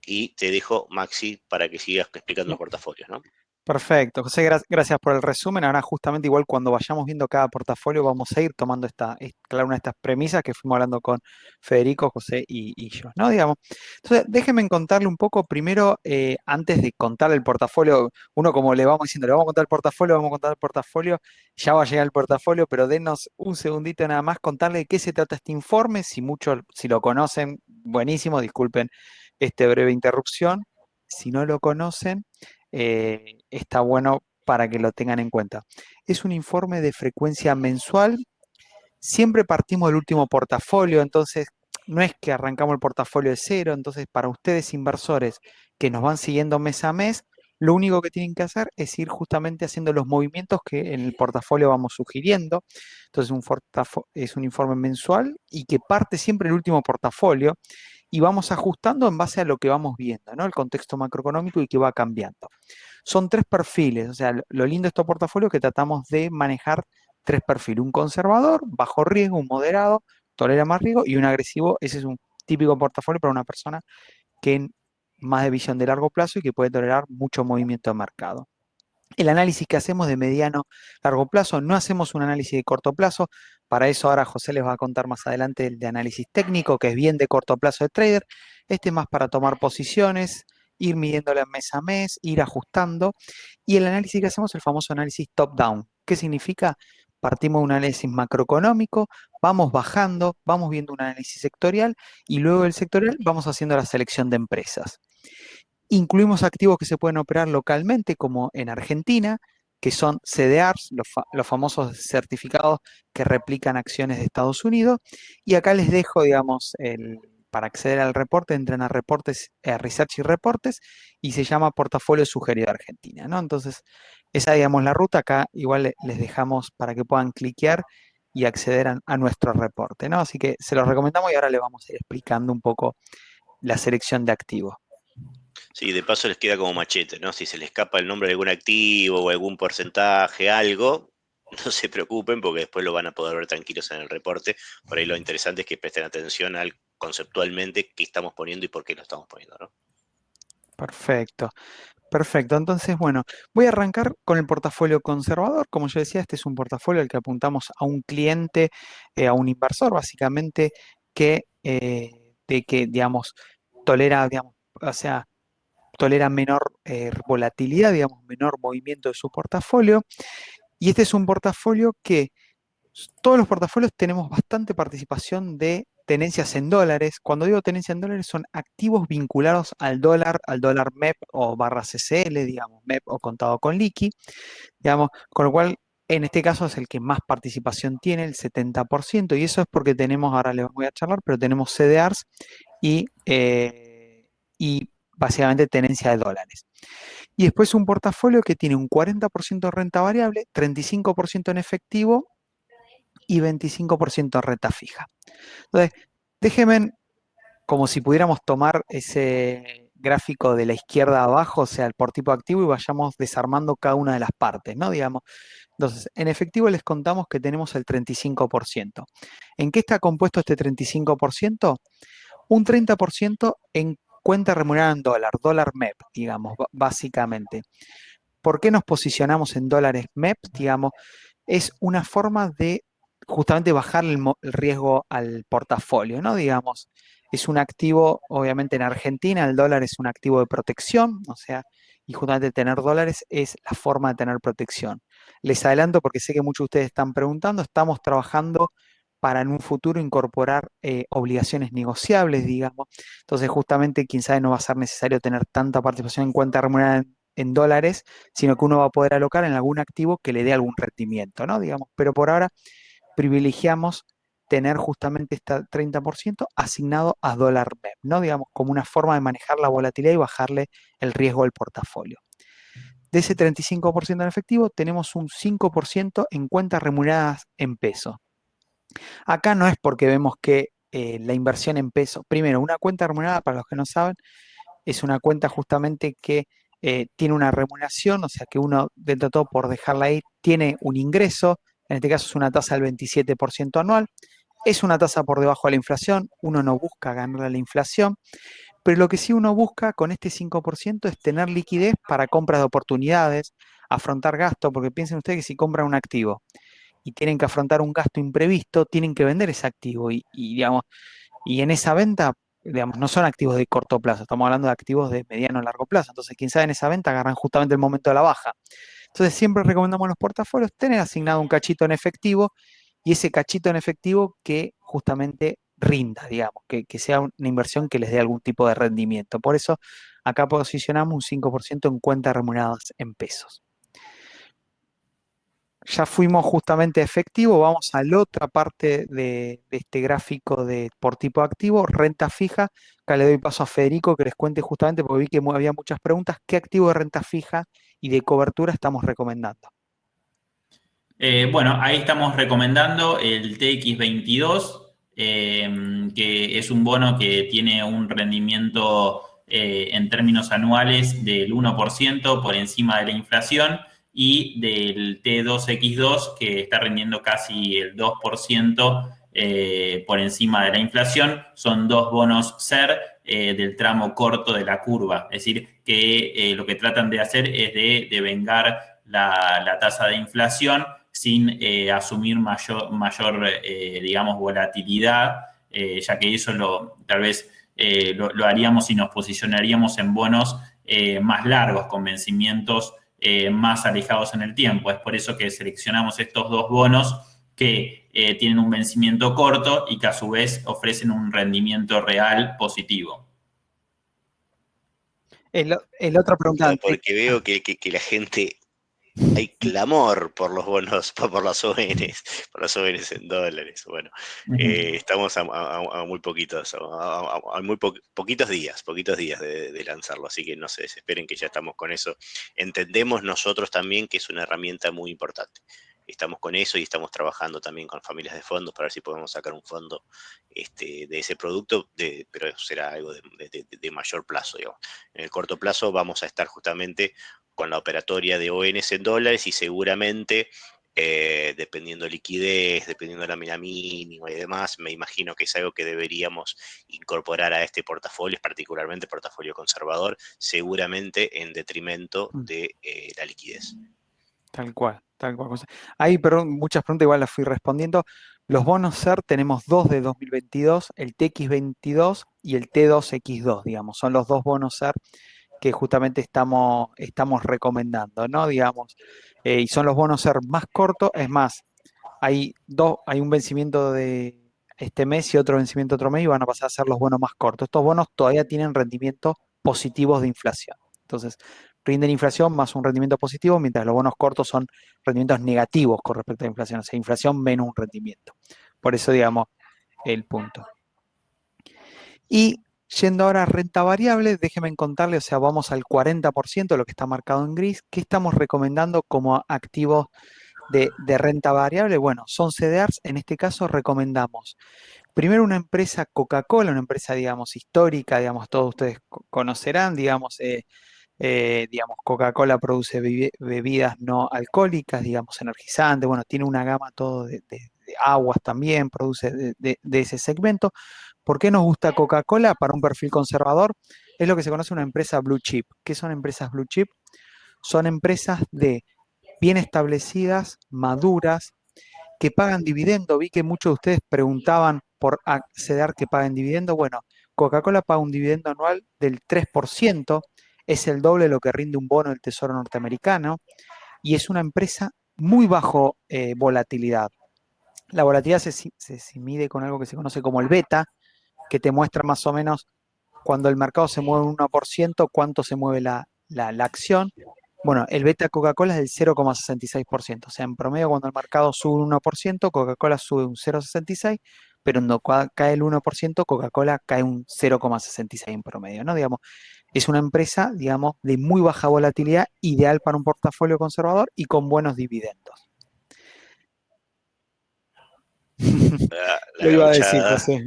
y te dejo, Maxi, para que sigas explicando los portafolios, ¿no? Perfecto, José, gracias por el resumen. Ahora justamente igual cuando vayamos viendo cada portafolio vamos a ir tomando claro, una de estas premisas que fuimos hablando con Federico, José y yo, ¿no? Digamos. Entonces, déjenme contarle un poco primero, antes de contar el portafolio, uno como le vamos diciendo, le vamos a contar el portafolio, vamos a contar el portafolio, ya va a llegar el portafolio, pero denos un segundito nada más, contarle de qué se trata este informe, si lo conocen, buenísimo, disculpen esta breve interrupción, si no lo conocen está bueno para que lo tengan en cuenta. Es un informe de frecuencia mensual. Siempre partimos del último portafolio, entonces no es que arrancamos el portafolio de cero. Entonces, para ustedes inversores que nos van siguiendo mes a mes, lo único que tienen que hacer es ir justamente haciendo los movimientos que en el portafolio vamos sugiriendo. Entonces, es un informe mensual y que parte siempre del último portafolio y vamos ajustando en base a lo que vamos viendo, ¿no? El contexto macroeconómico y que va cambiando. Son 3 perfiles, o sea, lo lindo de estos portafolios es que tratamos de manejar 3 perfiles, un conservador, bajo riesgo, un moderado, tolera más riesgo y un agresivo. Ese es un típico portafolio para una persona que más de visión de largo plazo y que puede tolerar mucho movimiento de mercado. El análisis que hacemos de mediano largo plazo, no hacemos un análisis de corto plazo. Para eso ahora José les va a contar más adelante el de análisis técnico, que es bien de corto plazo de trader. Este es más para tomar posiciones, ir midiéndola mes a mes, ir ajustando. Y el análisis que hacemos es el famoso análisis top-down. ¿Qué significa? Partimos de un análisis macroeconómico, vamos bajando, vamos viendo un análisis sectorial y luego del sectorial vamos haciendo la selección de empresas. Incluimos activos que se pueden operar localmente, como en Argentina, que son CDRs, los famosos certificados que replican acciones de Estados Unidos. Y acá les dejo, digamos, para acceder al reporte, entren a reportes, Research y Reportes, y se llama Portafolio Sugerido Argentina, ¿no? Entonces, esa, digamos, la ruta. Acá igual les dejamos para que puedan cliquear y acceder a nuestro reporte, ¿no? Así que se los recomendamos y ahora les vamos a ir explicando un poco la selección de activos. Sí, de paso les queda como machete, ¿no? Si se les escapa el nombre de algún activo o algún porcentaje, algo, no se preocupen porque después lo van a poder ver tranquilos en el reporte. Por ahí lo interesante es que presten atención al conceptualmente qué estamos poniendo y por qué lo estamos poniendo, ¿no? Perfecto, perfecto. Entonces, bueno, voy a arrancar con el portafolio conservador. Como yo decía, este es un portafolio al que apuntamos a un cliente, a un inversor, básicamente, que digamos, tolera, digamos, o sea, tolera menor volatilidad, digamos, menor movimiento de su portafolio. Y este es un portafolio que todos los portafolios tenemos bastante participación de tenencias en dólares. Cuando digo tenencia en dólares, son activos vinculados al dólar MEP o barra CCL, digamos, MEP o contado con liqui, digamos, con lo cual en este caso es el que más participación tiene, el 70%, y eso es porque tenemos, ahora les voy a charlar, pero tenemos CDRs y básicamente tenencia de dólares. Y después un portafolio que tiene un 40% de renta variable, 35% en efectivo y 25% en renta fija. Entonces, déjenme, como si pudiéramos tomar ese gráfico de la izquierda abajo, o sea, el por tipo activo, y vayamos desarmando cada una de las partes, ¿no? Digamos. Entonces, en efectivo les contamos que tenemos el 35%. ¿En qué está compuesto este 35%? Un 30% en cuenta remunerada en dólar MEP, digamos, básicamente. ¿Por qué nos posicionamos en dólares MEP? Digamos, es una forma de justamente bajar el riesgo al portafolio, ¿no? Digamos, es un activo, obviamente en Argentina el dólar es un activo de protección, o sea, y justamente tener dólares es la forma de tener protección. Les adelanto porque sé que muchos de ustedes están preguntando, estamos trabajando para en un futuro incorporar obligaciones negociables, digamos. Entonces, justamente, quién sabe, no va a ser necesario tener tanta participación en cuenta remunerada en dólares, sino que uno va a poder alocar en algún activo que le dé algún rendimiento, ¿no? Digamos, pero por ahora privilegiamos tener justamente este 30% asignado a dólar MEP, ¿no? Digamos, como una forma de manejar la volatilidad y bajarle el riesgo del portafolio. De ese 35% en efectivo, tenemos un 5% en cuentas remuneradas en peso. Acá no es porque vemos que la inversión en peso, primero, una cuenta remunerada, para los que no saben, es una cuenta justamente que tiene una remuneración, o sea que uno, dentro de todo, por dejarla ahí, tiene un ingreso, en este caso es una tasa del 27% anual, es una tasa por debajo de la inflación, uno no busca ganar a la inflación, pero lo que sí uno busca con este 5% es tener liquidez para compras de oportunidades, afrontar gastos, porque piensen ustedes que si compran un activo y tienen que afrontar un gasto imprevisto, tienen que vender ese activo digamos, y en esa venta, digamos, no son activos de corto plazo, estamos hablando de activos de mediano a largo plazo. Entonces, quién sabe, en esa venta agarran justamente el momento de la baja. Entonces, siempre recomendamos en los portafolios tener asignado un cachito en efectivo y ese cachito en efectivo que justamente rinda, digamos, que sea una inversión que les dé algún tipo de rendimiento. Por eso, acá posicionamos un 5% en cuentas remuneradas en pesos. Ya fuimos justamente a efectivo, vamos a la otra parte de este gráfico por tipo activo, renta fija. Acá le doy paso a Federico que les cuente justamente, porque vi que había muchas preguntas, qué activo de renta fija y de cobertura estamos recomendando. Bueno, ahí estamos recomendando el TX22, que es un bono que tiene un rendimiento en términos anuales del 1% por encima de la inflación, y del T2X2, que está rindiendo casi el 2% por encima de la inflación. Son dos bonos SER del tramo corto de la curva, es decir, que lo que tratan de hacer es de devengar la tasa de inflación sin asumir mayor digamos, volatilidad, ya que eso tal vez lo haríamos y nos posicionaríamos en bonos más largos, con vencimientos más alejados en el tiempo. Es por eso que seleccionamos estos dos bonos que tienen un vencimiento corto y que a su vez ofrecen un rendimiento real positivo. El otro preguntante. Porque veo que la gente, hay clamor por los bonos, por las ONs en dólares. Bueno, estamos a muy poquitos, a muy poquitos días de lanzarlo, así que no se desesperen que ya estamos con eso. Entendemos nosotros también que es una herramienta muy importante. Estamos con eso y estamos trabajando también con familias de fondos para ver si podemos sacar un fondo de ese producto, pero será algo de mayor plazo, digamos. En el corto plazo vamos a estar justamente con la operatoria de ONs en dólares y seguramente, dependiendo de liquidez, dependiendo de la mina mínima y demás, me imagino que es algo que deberíamos incorporar a este portafolio, particularmente portafolio conservador, seguramente en detrimento de la liquidez. Tal cual, tal cual. Ahí, perdón, muchas preguntas igual las fui respondiendo. Los bonos SER tenemos dos de 2022, el TX22 y el T2X2, digamos. Son los dos bonos SER que justamente estamos recomendando, ¿no? Digamos, y son los bonos SER más cortos. Es más, hay un vencimiento de este mes y otro vencimiento otro mes y van a pasar a ser los bonos más cortos. Estos bonos todavía tienen rendimientos positivos de inflación. Entonces, rinden inflación más un rendimiento positivo, mientras los bonos cortos son rendimientos negativos con respecto a la inflación. O sea, inflación menos un rendimiento. Por eso, digamos, el punto. Y yendo ahora a renta variable, déjenme contarle, o sea, vamos al 40% de lo que está marcado en gris. ¿Qué estamos recomendando como activos de renta variable? Bueno, son CDRs. En este caso recomendamos primero una empresa Coca-Cola, una empresa, digamos, histórica, digamos, todos ustedes conocerán, digamos, Coca-Cola produce bebidas no alcohólicas, digamos, energizantes, bueno, tiene una gama todo de aguas también, produce de ese segmento. ¿Por qué nos gusta Coca-Cola? Para un perfil conservador, es lo que se conoce una empresa blue chip. ¿Qué son empresas blue chip? Son empresas bien establecidas, maduras, que pagan dividendo. Vi que muchos de ustedes preguntaban por acceder que paguen dividendo. Bueno, Coca-Cola paga un dividendo anual del 3%, es el doble de lo que rinde un bono del Tesoro norteamericano, y es una empresa muy bajo volatilidad. La volatilidad se mide con algo que se conoce como el beta, que te muestra más o menos cuando el mercado se mueve un 1%, cuánto se mueve la acción. Bueno, el beta Coca-Cola es del 0,66%. O sea, en promedio, cuando el mercado sube un 1%, Coca-Cola sube un 0,66%, pero cuando cae el 1%, Coca-Cola cae un 0,66% en promedio, ¿no? Digamos, es una empresa, digamos, de muy baja volatilidad, ideal para un portafolio conservador y con buenos dividendos. La Lo iba a decir, gauchada. José.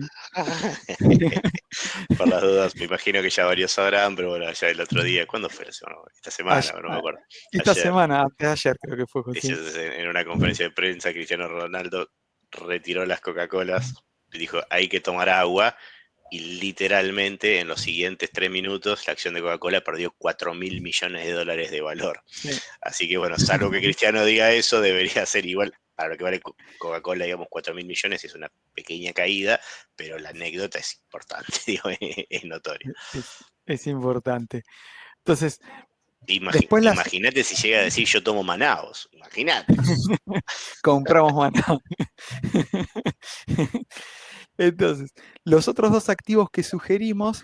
Por las dudas, me imagino que ya varios sabrán, pero bueno, ya el otro día, ¿cuándo fue la semana? Esta semana, no me acuerdo. Esta Ayer, semana, antes de ayer creo que fue, José. en una conferencia de prensa, Cristiano Ronaldo retiró las Coca-Colas y dijo, hay que tomar agua, y literalmente en los siguientes 3 minutos la acción de Coca-Cola perdió 4.000 millones de dólares de valor. Sí. Así que bueno, salvo que Cristiano diga eso, debería ser igual. Para lo que vale Coca-Cola, digamos, 4.000 millones es una pequeña caída, pero la anécdota es importante, digo, es notoria. Es importante. Entonces, imagínate si llega a decir yo tomo Manaos, imagínate. Compramos Manaos. Entonces, los otros dos activos que sugerimos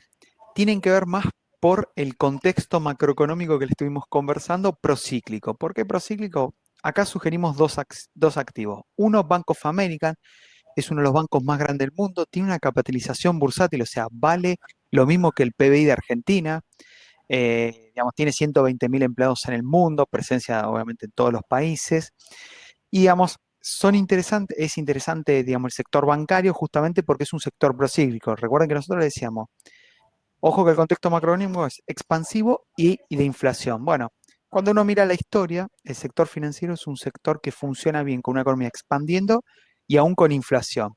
tienen que ver más por el contexto macroeconómico que le estuvimos conversando, procíclico. ¿Por qué procíclico? Acá sugerimos dos activos. Uno, Bank of America, es uno de los bancos más grandes del mundo, tiene una capitalización bursátil, o sea, vale lo mismo que el PBI de Argentina. Digamos, tiene 120.000 empleados en el mundo, presencia obviamente en todos los países. Y digamos, es interesante, digamos, el sector bancario justamente porque es un sector procíclico. Recuerden que nosotros le decíamos, ojo que el contexto macroeconómico es expansivo y de inflación. Bueno, cuando uno mira la historia, el sector financiero es un sector que funciona bien con una economía expandiendo y aún con inflación.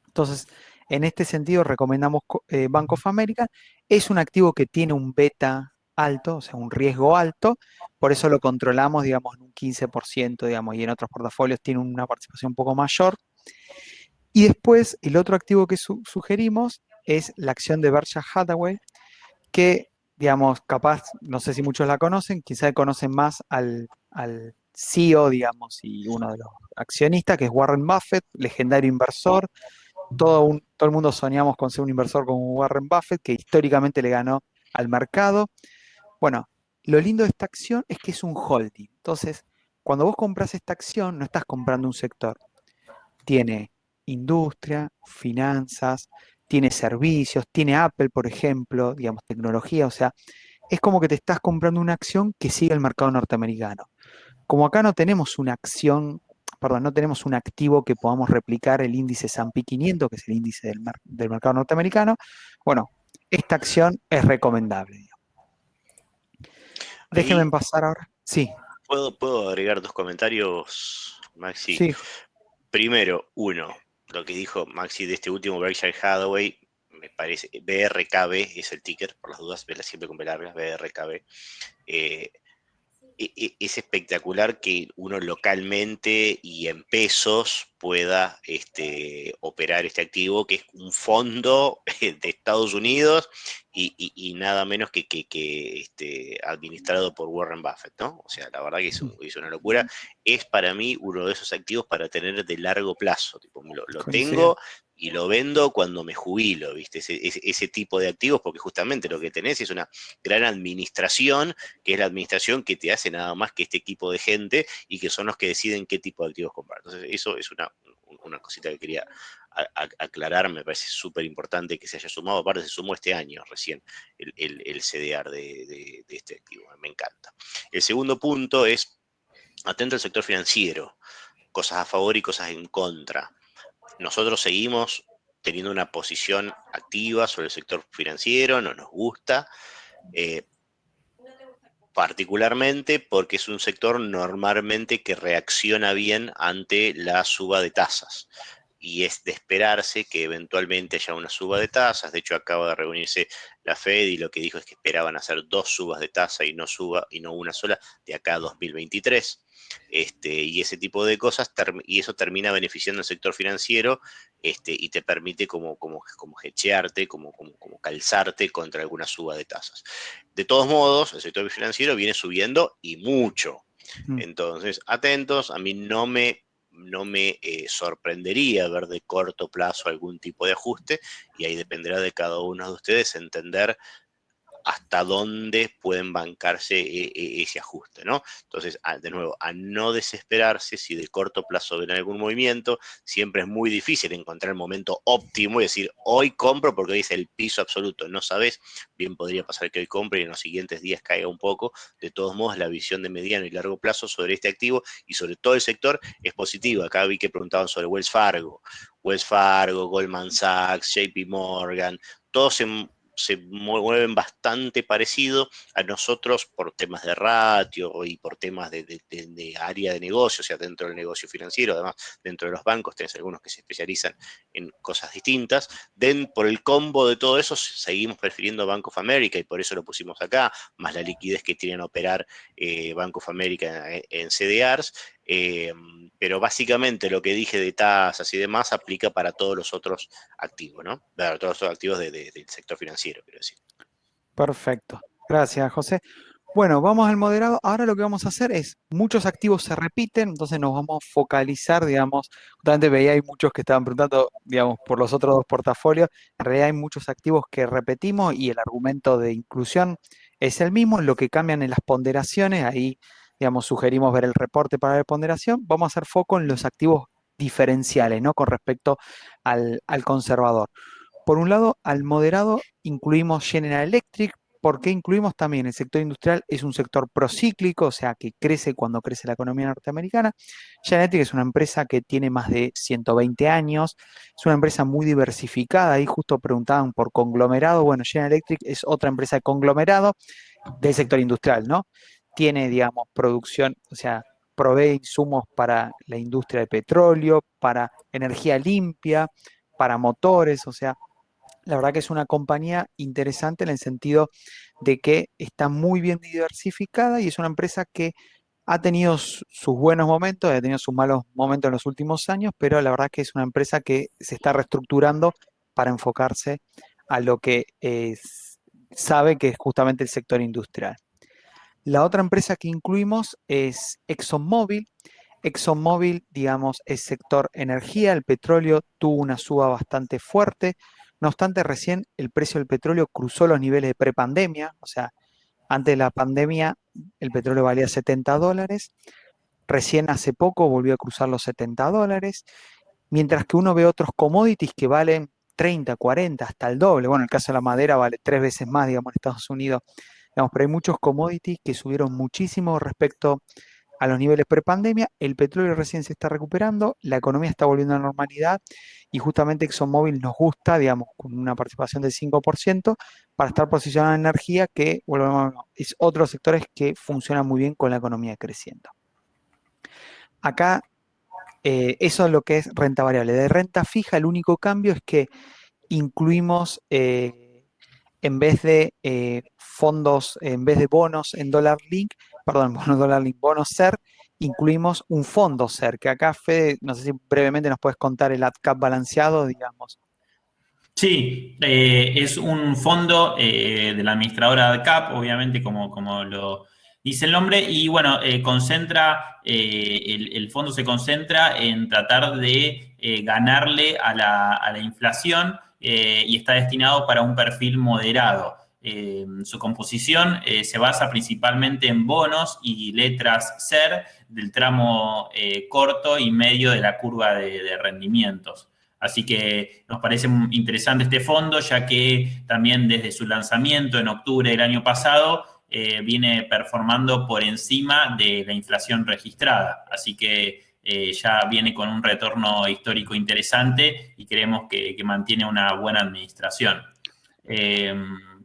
Entonces, en este sentido, recomendamos Bank of America. Es un activo que tiene un beta alto, o sea, un riesgo alto, por eso lo controlamos, digamos, en un 15%, digamos, y en otros portafolios tiene una participación un poco mayor. Y después, el otro activo que sugerimos es la acción de Berkshire Hathaway, que, digamos, capaz, no sé si muchos la conocen, quizás conocen más al CEO, digamos, y uno de los accionistas, que es Warren Buffett, legendario inversor. Todo el mundo soñamos con ser un inversor como Warren Buffett, que históricamente le ganó al mercado. Bueno, lo lindo de esta acción es que es un holding. Entonces, cuando vos compras esta acción, no estás comprando un sector. Tiene industria, finanzas, tiene servicios, tiene Apple, por ejemplo, digamos, tecnología. O sea, es como que te estás comprando una acción que sigue el mercado norteamericano. Como acá no tenemos una acción, perdón, no tenemos un activo que podamos replicar el índice S&P 500, que es el índice del mercado norteamericano, bueno, esta acción es recomendable, digamos. Déjenme Ahí pasar ahora. Sí, puedo agregar 2 comentarios, Maxi. sí, Primero, lo que dijo Maxi de este último Berkshire Hathaway, me parece, BRKB es el ticker, por las dudas, vela siempre con B largas, BRKB. Es espectacular que uno localmente y en pesos pueda operar este activo, que es un fondo de Estados Unidos y nada menos que administrado por Warren Buffett, ¿no? O sea, la verdad que es una locura. Es para mí uno de esos activos para tener de largo plazo. Tipo, lo coincido. tengo y lo vendo cuando me jubilo, ¿viste? Ese tipo de activos, porque justamente lo que tenés es una gran administración, que es la administración que te hace nada más que este equipo de gente y que son los que deciden qué tipo de activos comprar. Entonces, eso es una cosita que quería aclarar, me parece súper importante que se haya sumado, aparte se sumó este año recién el CDR de este activo, me encanta. El segundo punto es, atento al sector financiero, cosas a favor y cosas en contra. Nosotros seguimos teniendo una posición activa sobre el sector financiero, no nos gusta, particularmente porque es un sector normalmente que reacciona bien ante la suba de tasas. Y es de esperarse que eventualmente haya una suba de tasas. De hecho, acaba de reunirse la Fed y lo que dijo es que esperaban hacer 2 subas de tasa y no una sola de acá a 2023. Y ese tipo de cosas, y eso termina beneficiando al sector financiero, y te permite como hedgearte, como calzarte contra alguna suba de tasas. De todos modos, el sector financiero viene subiendo y mucho. Entonces, atentos, a mí no me sorprendería ver de corto plazo algún tipo de ajuste, y ahí dependerá de cada uno de ustedes entender hasta dónde pueden bancarse ese ajuste, ¿no? Entonces, de nuevo, a no desesperarse si de corto plazo ven algún movimiento. Siempre es muy difícil encontrar el momento óptimo y decir, hoy compro porque hoy es el piso absoluto. No sabes, bien podría pasar que hoy compre y en los siguientes días caiga un poco. De todos modos, la visión de mediano y largo plazo sobre este activo y sobre todo el sector es positiva. Acá vi que preguntaban sobre Wells Fargo, Goldman Sachs, JP Morgan, todos se mueven bastante parecido a nosotros por temas de ratio y por temas de área de negocio, o sea, dentro del negocio financiero. Además, dentro de los bancos tenés algunos que se especializan en cosas distintas. Por el combo de todo eso, seguimos prefiriendo Bank of America y por eso lo pusimos acá, más la liquidez que tienen a operar Bank of America en CDRs. Pero básicamente lo que dije de tasas y demás aplica para todos los otros activos, ¿no? Para todos los otros activos del sector financiero, quiero decir. Perfecto. Gracias, José. Bueno, vamos al moderado. Ahora lo que vamos a hacer es, muchos activos se repiten, entonces nos vamos a focalizar, digamos, justamente veía hay muchos que estaban preguntando, digamos, por los otros dos portafolios. En realidad hay muchos activos que repetimos y el argumento de inclusión es el mismo. Lo que cambian en las ponderaciones, ahí, digamos, sugerimos ver el reporte para la ponderación. Vamos a hacer foco en los activos diferenciales, ¿no? Con respecto al conservador. Por un lado, al moderado incluimos General Electric. ¿Por qué incluimos también el sector industrial? Es un sector procíclico, o sea, que crece cuando crece la economía norteamericana. General Electric es una empresa que tiene más de 120 años, es una empresa muy diversificada. Ahí justo preguntaban por conglomerado. Bueno, General Electric es otra empresa de conglomerado del sector industrial, ¿no? Tiene, digamos, producción, o sea, provee insumos para la industria de petróleo, para energía limpia, para motores, o sea, la verdad que es una compañía interesante en el sentido de que está muy bien diversificada y es una empresa que ha tenido sus buenos momentos, ha tenido sus malos momentos en los últimos años, pero la verdad que es una empresa que se está reestructurando para enfocarse a lo que sabe que es justamente el sector industrial. La otra empresa que incluimos es ExxonMobil. ExxonMobil, digamos, es sector energía, el petróleo tuvo una suba bastante fuerte, no obstante recién el precio del petróleo cruzó los niveles de prepandemia, o sea, antes de la pandemia el petróleo valía $70, recién hace poco volvió a cruzar los $70, mientras que uno ve otros commodities que valen 30, 40, hasta el doble. Bueno, el caso de la madera vale 3 veces más, digamos, en Estados Unidos. Digamos, pero hay muchos commodities que subieron muchísimo respecto a los niveles prepandemia. El petróleo recién se está recuperando, la economía está volviendo a la normalidad y justamente ExxonMobil nos gusta, digamos, con una participación del 5% para estar posicionado en energía, que volvemos, es otros sectores que funcionan muy bien con la economía creciendo. Acá eso es lo que es renta variable. De renta fija, el único cambio es que incluimos, en vez de fondos, en vez de bonos en dólar link, perdón, bonos dólar link, bonos SER, incluimos un fondo SER, que acá, Fede, no sé si brevemente nos puedes contar el AdCap balanceado, digamos. Sí, es un fondo de la administradora AdCap, obviamente, como lo dice el nombre, y bueno, el fondo se concentra en tratar de ganarle a la inflación y está destinado para un perfil moderado. Su composición se basa principalmente en bonos y letras SER del tramo corto y medio de la curva de rendimientos. Así que nos parece interesante este fondo, ya que también desde su lanzamiento en octubre del año pasado viene performando por encima de la inflación registrada. Así que ya viene con un retorno histórico interesante y creemos que mantiene una buena administración.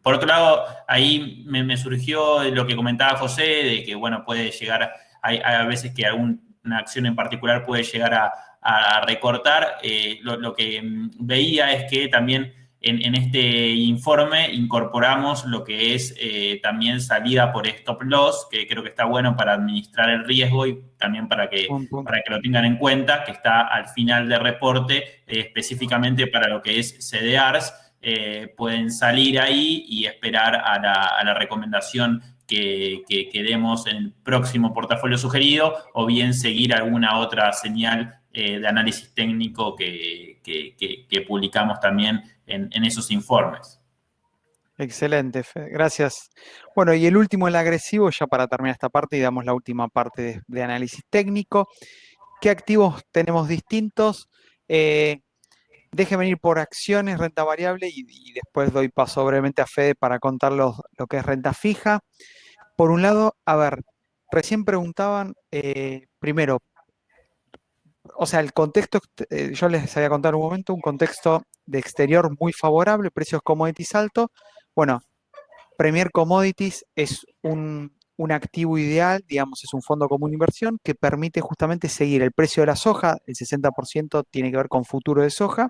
Por otro lado, ahí me surgió lo que comentaba José, de que, bueno, puede llegar, hay veces que alguna acción en particular puede llegar a recortar. Lo que veía es que también en este informe incorporamos lo que es también salida por stop loss, que creo que está bueno para administrar el riesgo y también para que lo tengan en cuenta, que está al final del reporte, específicamente para lo que es CDRs. Pueden salir ahí y esperar a la recomendación que demos en el próximo portafolio sugerido, o bien seguir alguna otra señal de análisis técnico que publicamos también en esos informes. Excelente, Fede, gracias. Bueno, y el último, el agresivo, ya para terminar esta parte y damos la última parte de análisis técnico. ¿Qué activos tenemos distintos? Déjenme ir por acciones, renta variable y después doy paso brevemente a Fede para contar lo que es renta fija. Por un lado, a ver, recién preguntaban, primero, o sea, el contexto, yo les había contado en un momento, un contexto de exterior muy favorable, precios commodities altos. Bueno, Premier Commodities es un activo ideal, digamos, es un fondo común de inversión que permite justamente seguir el precio de la soja, el 60% tiene que ver con futuro de soja,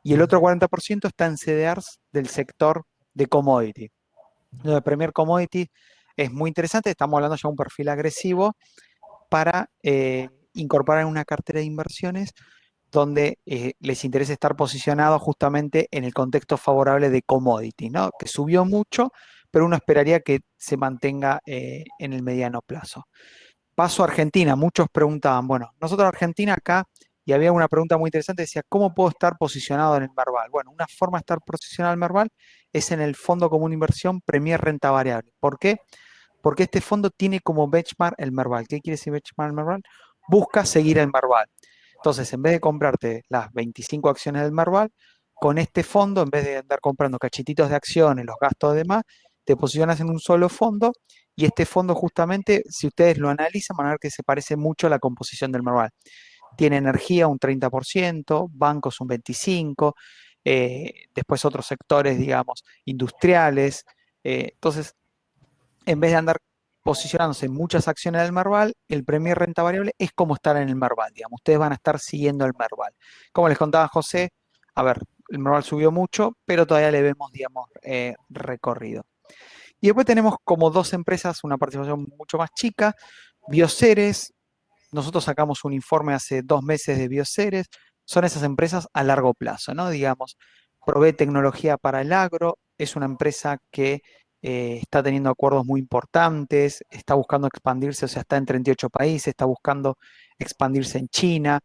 y el otro 40% está en CDRs del sector de commodity. Lo de Premier Commodities es muy interesante, estamos hablando ya de un perfil agresivo para incorporar en una cartera de inversiones donde les interesa estar posicionados justamente en el contexto favorable de commodity, ¿no? Que subió mucho, pero uno esperaría que se mantenga en el mediano plazo. Paso a Argentina, muchos preguntaban, bueno, nosotros Argentina acá, y había una pregunta muy interesante, decía, ¿cómo puedo estar posicionado en el Merval? Bueno, una forma de estar posicionado en el Merval es en el Fondo Común de Inversión Premier Renta Variable. ¿Por qué? Porque este fondo tiene como benchmark el Merval. ¿Qué quiere decir benchmark el Merval? Busca seguir el Merval. Entonces, en vez de comprarte las 25 acciones del Merval, con este fondo, en vez de andar comprando cachetitos de acciones, los gastos de demás, te posicionas en un solo fondo y este fondo justamente, si ustedes lo analizan, van a ver que se parece mucho a la composición del Merval. Tiene energía un 30%, bancos un 25%, después otros sectores, digamos, industriales. Entonces, en vez de andar posicionándose en muchas acciones del Merval, el Premier Renta Variable es como estar en el Merval, digamos. Ustedes van a estar siguiendo el Merval. Como les contaba José, a ver, el Merval subió mucho, pero todavía le vemos, digamos, recorrido. Y después tenemos como dos empresas, una participación mucho más chica, Bioceres. Nosotros sacamos un informe hace 2 meses de Bioceres. Son esas empresas a largo plazo, ¿no? Digamos, provee tecnología para el agro, es una empresa que está teniendo acuerdos muy importantes, está buscando expandirse, o sea, está en 38 países, está buscando expandirse en China.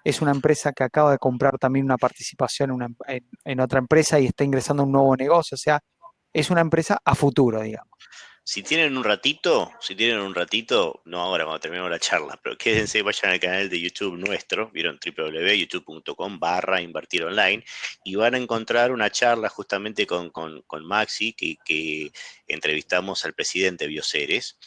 Es una empresa que acaba de comprar también una participación en otra empresa y está ingresando a un nuevo negocio, o sea, es una empresa a futuro, digamos. Si tienen un ratito, no ahora cuando terminemos la charla, pero quédense, vayan al canal de YouTube nuestro, vieron www.youtube.com/invertir online, y van a encontrar una charla justamente con Maxi, que entrevistamos al presidente de Bioceres,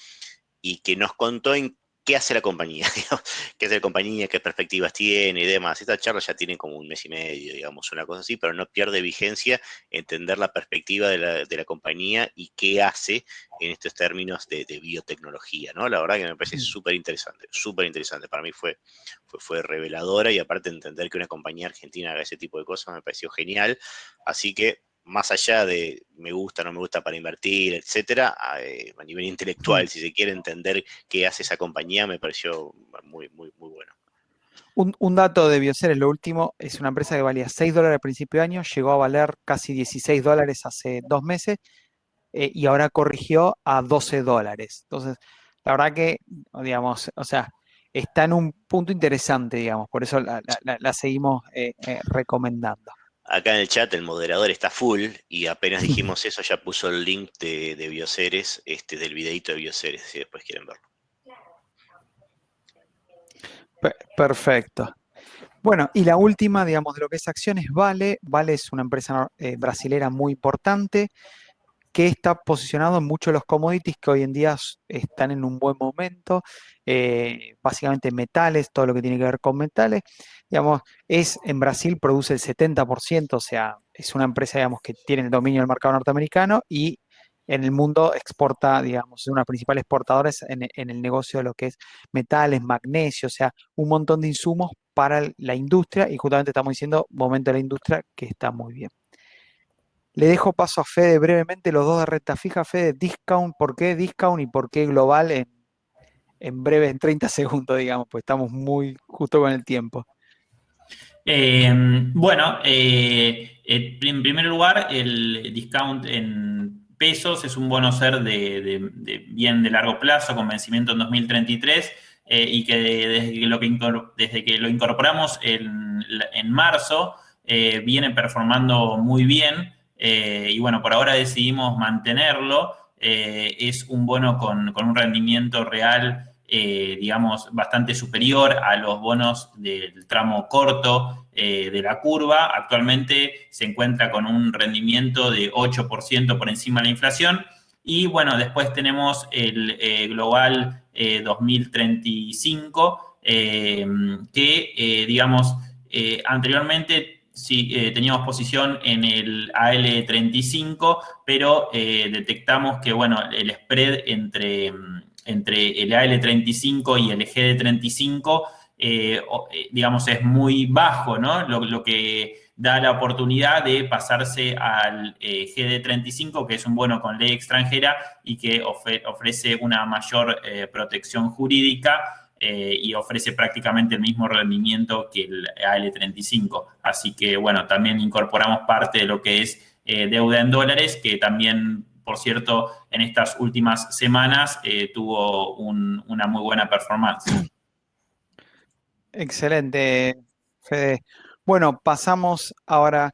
y que nos contó en qué hace la compañía, digamos, qué hace la compañía, qué perspectivas tiene y demás. Esta charla ya tiene como un mes y medio, digamos, una cosa así, pero no pierde vigencia entender la perspectiva de la compañía y qué hace en estos términos de biotecnología, ¿no? La verdad que me parece súper interesante, súper interesante. Para mí fue reveladora, y aparte entender que una compañía argentina haga ese tipo de cosas me pareció genial. Así que, más allá de me gusta, no me gusta para invertir, etcétera, a nivel intelectual, si se quiere entender qué hace esa compañía, me pareció muy, muy, muy bueno. Un dato de Bioceres, lo último, es una empresa que valía $6 al principio de año, llegó a valer casi $16 hace 2 meses, y ahora corrigió a $12. Entonces, la verdad que, digamos, o sea, está en un punto interesante, digamos, por eso la seguimos recomendando. Acá en el chat el moderador está full, y apenas dijimos eso ya puso el link de Bioceres, del videito de Bioceres, si después quieren verlo. Perfecto. Bueno, y la última, digamos, de lo que es acciones, Vale. Vale es una empresa brasilera muy importante que está posicionado en muchos de los commodities que hoy en día están en un buen momento, básicamente metales, todo lo que tiene que ver con metales. Digamos, en Brasil produce el 70%, o sea, es una empresa, digamos, que tiene el dominio del mercado norteamericano y en el mundo exporta, digamos, es una de las principales exportadoras en el negocio de lo que es metales, magnesio, o sea, un montón de insumos para la industria, y justamente estamos diciendo momento de la industria que está muy bien. Le dejo paso a Fede brevemente, los dos de renta fija. Fede, discount, ¿por qué discount y por qué global en breve, en 30 segundos, digamos, pues estamos muy justo con el tiempo? Bueno, en primer lugar, el discount en pesos es un bono ser de bien de largo plazo con vencimiento en 2033, y que desde que lo incorporamos en marzo viene performando muy bien, y bueno, por ahora decidimos mantenerlo. Es un bono con un rendimiento real, digamos, bastante superior a los bonos del tramo corto de la curva. Actualmente se encuentra con un rendimiento de 8% por encima de la inflación. Y bueno, después tenemos el Global 2035, que, digamos, anteriormente sí, teníamos posición en el AL35, pero detectamos que, bueno, el spread entre el AL35 y el GD35, digamos, es muy bajo, ¿no? Lo que da la oportunidad de pasarse al GD35, que es un bono con ley extranjera y que ofrece una mayor protección jurídica, y ofrece prácticamente el mismo rendimiento que el AL35. Así que, bueno, también incorporamos parte de lo que es deuda en dólares, que también, por cierto, en estas últimas semanas tuvo una muy buena performance. Excelente, Fede. Bueno, pasamos ahora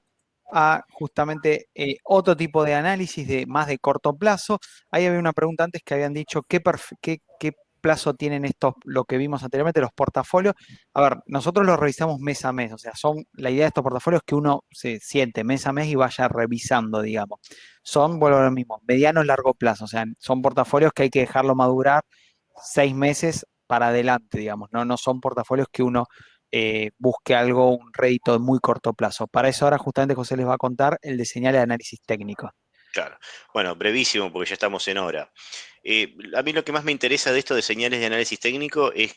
a justamente otro tipo de análisis más de corto plazo. Ahí había una pregunta antes que habían dicho qué plazo tienen estos, lo que vimos anteriormente, los portafolios. A ver, nosotros los revisamos mes a mes, o sea, la idea de estos portafolios es que uno se siente mes a mes y vaya revisando, digamos. Vuelvo a lo mismo, mediano y largo plazo, o sea, son portafolios que hay que dejarlo madurar 6 meses para adelante, digamos, no son portafolios que uno busque algo, un rédito de muy corto plazo. Para eso ahora justamente José les va a contar el de señales de análisis técnico. Claro. Bueno, brevísimo porque ya estamos en hora. A mí lo que más me interesa de esto de señales de análisis técnico es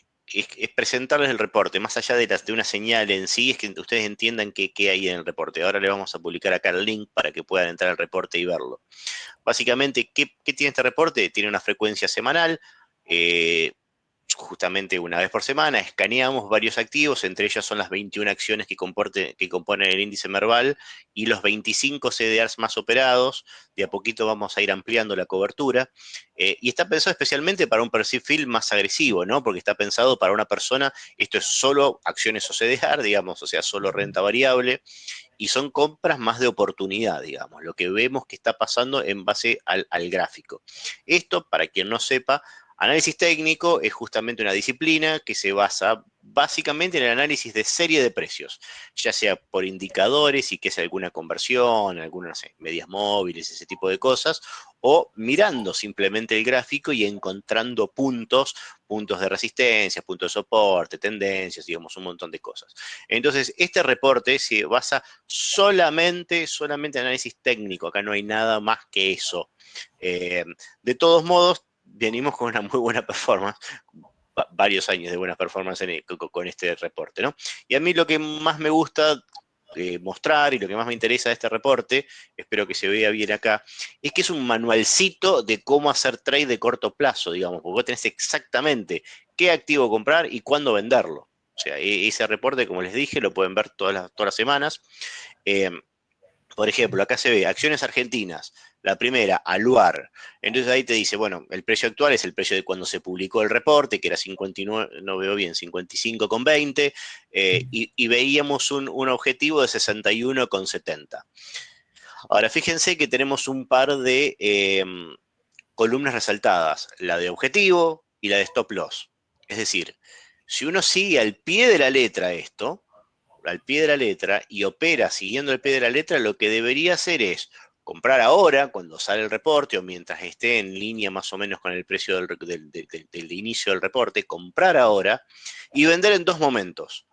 presentarles el reporte. Más allá de una señal en sí, es que ustedes entiendan qué hay en el reporte. Ahora le vamos a publicar acá el link para que puedan entrar al reporte y verlo. Básicamente, ¿qué tiene este reporte? Tiene una frecuencia semanal. justamente una vez por semana, escaneamos varios activos, entre ellas son las 21 acciones que componen el índice Merval y los 25 CDRs más operados. De a poquito vamos a ir ampliando la cobertura. Y está pensado especialmente para un perfil más agresivo, ¿no? Porque está pensado para una persona, esto es solo acciones o CDR, digamos, o sea, solo renta variable, y son compras más de oportunidad, digamos, lo que vemos que está pasando en base al gráfico. Esto, para quien no sepa, análisis técnico es justamente una disciplina que se basa básicamente en el análisis de serie de precios, ya sea por indicadores y que sea alguna conversión, algunas, no sé, medias móviles, ese tipo de cosas, o mirando simplemente el gráfico y encontrando puntos de resistencia, puntos de soporte, tendencias, digamos, un montón de cosas. Entonces, este reporte se basa solamente en análisis técnico, acá no hay nada más que eso. De todos modos, venimos con una muy buena performance, varios años de buena performance con este reporte, ¿no? Y a mí lo que más me gusta mostrar y lo que más me interesa de este reporte, espero que se vea bien acá, es que es un manualcito de cómo hacer trade de corto plazo, digamos, porque vos tenés exactamente qué activo comprar y cuándo venderlo. O sea, ese reporte, como les dije, lo pueden ver todas las semanas. Eh, por ejemplo, acá se ve acciones argentinas. La primera, Aluar. Entonces ahí te dice, bueno, el precio actual es el precio de cuando se publicó el reporte, que era 59, no veo bien, 55,20, y veíamos un objetivo de 61,70. Ahora, fíjense que tenemos un par de columnas resaltadas, la de objetivo y la de stop loss. Es decir, si uno sigue al pie de la letra esto, al pie de la letra y opera siguiendo el pie de la letra, lo que debería hacer es comprar ahora, cuando sale el reporte, o mientras esté en línea más o menos con el precio del inicio del reporte, comprar ahora y vender en dos momentos.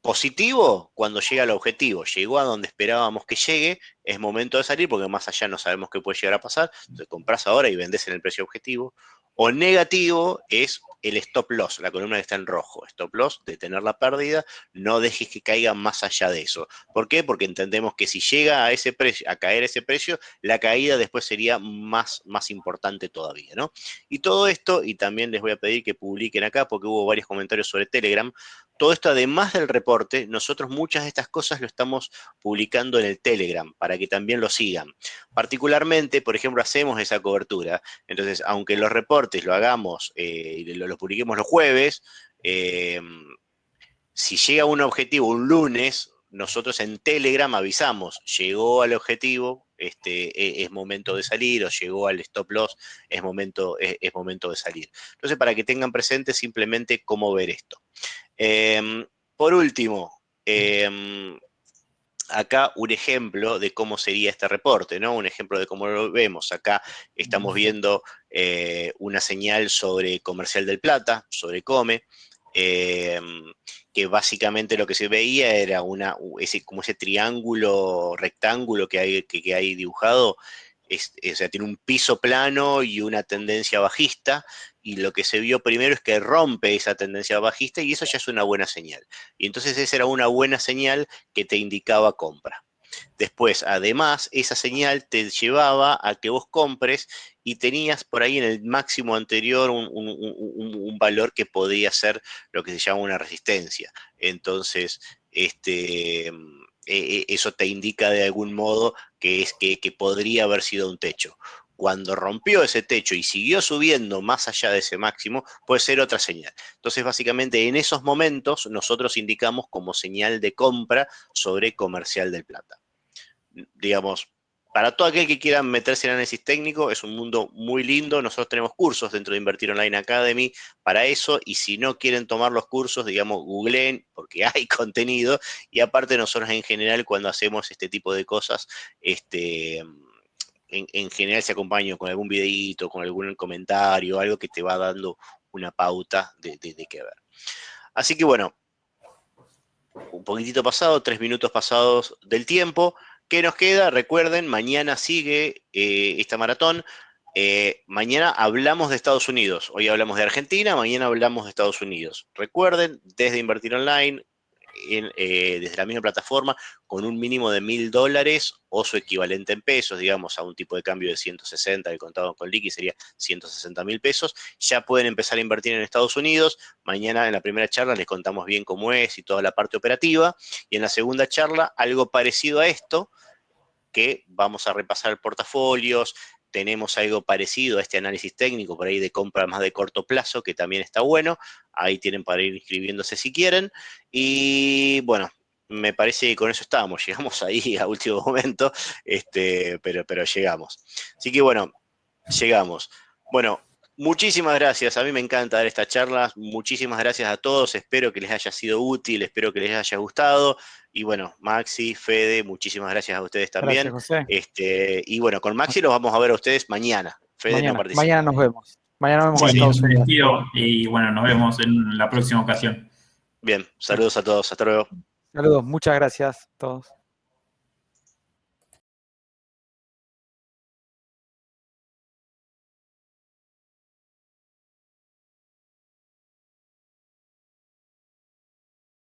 Positivo, cuando llega al objetivo, llegó a donde esperábamos que llegue, es momento de salir porque más allá no sabemos qué puede llegar a pasar, entonces compras ahora y vendes en el precio objetivo. O negativo es el stop loss, la columna que está en rojo, stop loss, detener la pérdida, no dejes que caiga más allá de eso. ¿Por qué? Porque entendemos que si llega a ese precio, a caer ese precio, la caída después sería más importante todavía, ¿no? Y todo esto, y también les voy a pedir que publiquen acá porque hubo varios comentarios sobre Telegram. Todo esto, además del reporte, nosotros muchas de estas cosas lo estamos publicando en el Telegram para que también lo sigan. Particularmente, por ejemplo, hacemos esa cobertura. Entonces, aunque los reportes lo hagamos y lo publiquemos los jueves, si llega un objetivo un lunes, nosotros en Telegram avisamos, llegó al objetivo, es momento de salir, o llegó al stop loss, es momento de salir. Entonces, para que tengan presente simplemente cómo ver esto. Por último, acá un ejemplo de cómo sería este reporte, ¿no? Un ejemplo de cómo lo vemos. Acá estamos viendo una señal sobre Comercial del Plata, sobre Come, que básicamente lo que se veía era como ese triángulo, rectángulo que hay dibujado, o sea, tiene un piso plano y una tendencia bajista, y lo que se vio primero es que rompe esa tendencia bajista y eso ya es una buena señal. Y entonces esa era una buena señal que te indicaba compra. Después, además, esa señal te llevaba a que vos compres y tenías por ahí en el máximo anterior un valor que podía ser lo que se llama una resistencia. Entonces, eso te indica de algún modo que podría haber sido un techo. Cuando rompió ese techo y siguió subiendo más allá de ese máximo, puede ser otra señal. Entonces, básicamente, en esos momentos nosotros indicamos como señal de compra sobre Comercial del Plata. Digamos, para todo aquel que quiera meterse en análisis técnico, es un mundo muy lindo. Nosotros tenemos cursos dentro de Invertir Online Academy para eso, y si no quieren tomar los cursos, digamos, googleen, porque hay contenido, y aparte nosotros en general cuando hacemos este tipo de cosas, en general se acompaña con algún videíto, con algún comentario, algo que te va dando una pauta de qué ver. Así que bueno, un poquitito pasado, 3 minutos pasados del tiempo. ¿Qué nos queda? Recuerden, mañana sigue esta maratón. Mañana hablamos de Estados Unidos. Hoy hablamos de Argentina, mañana hablamos de Estados Unidos. Recuerden, desde Invertir Online, desde la misma plataforma con un mínimo de $1.000 o su equivalente en pesos, digamos, a un tipo de cambio de 160, el contado con liqui sería 160.000 pesos, ya pueden empezar a invertir en Estados Unidos. Mañana en la primera charla les contamos bien cómo es y toda la parte operativa, y en la segunda charla algo parecido a esto, que vamos a repasar portafolios, tenemos algo parecido a este análisis técnico, por ahí de compra más de corto plazo, que también está bueno, ahí tienen para ir inscribiéndose si quieren, y bueno, me parece que con eso estamos, llegamos ahí a último momento, pero llegamos. Así que bueno, llegamos. Bueno, muchísimas gracias, a mí me encanta dar estas charlas, muchísimas gracias a todos, espero que les haya sido útil, espero que les haya gustado, y bueno, Maxi, Fede, muchísimas gracias a ustedes también. Gracias, José. Y bueno, con Maxi los vamos a ver a ustedes mañana. Fede no participa. Mañana nos vemos. Mañana nos vemos en Bueno, Estados me Unidos. despido y bueno, nos vemos en la próxima ocasión. Bien, saludos a todos, hasta luego. Saludos, muchas gracias a todos.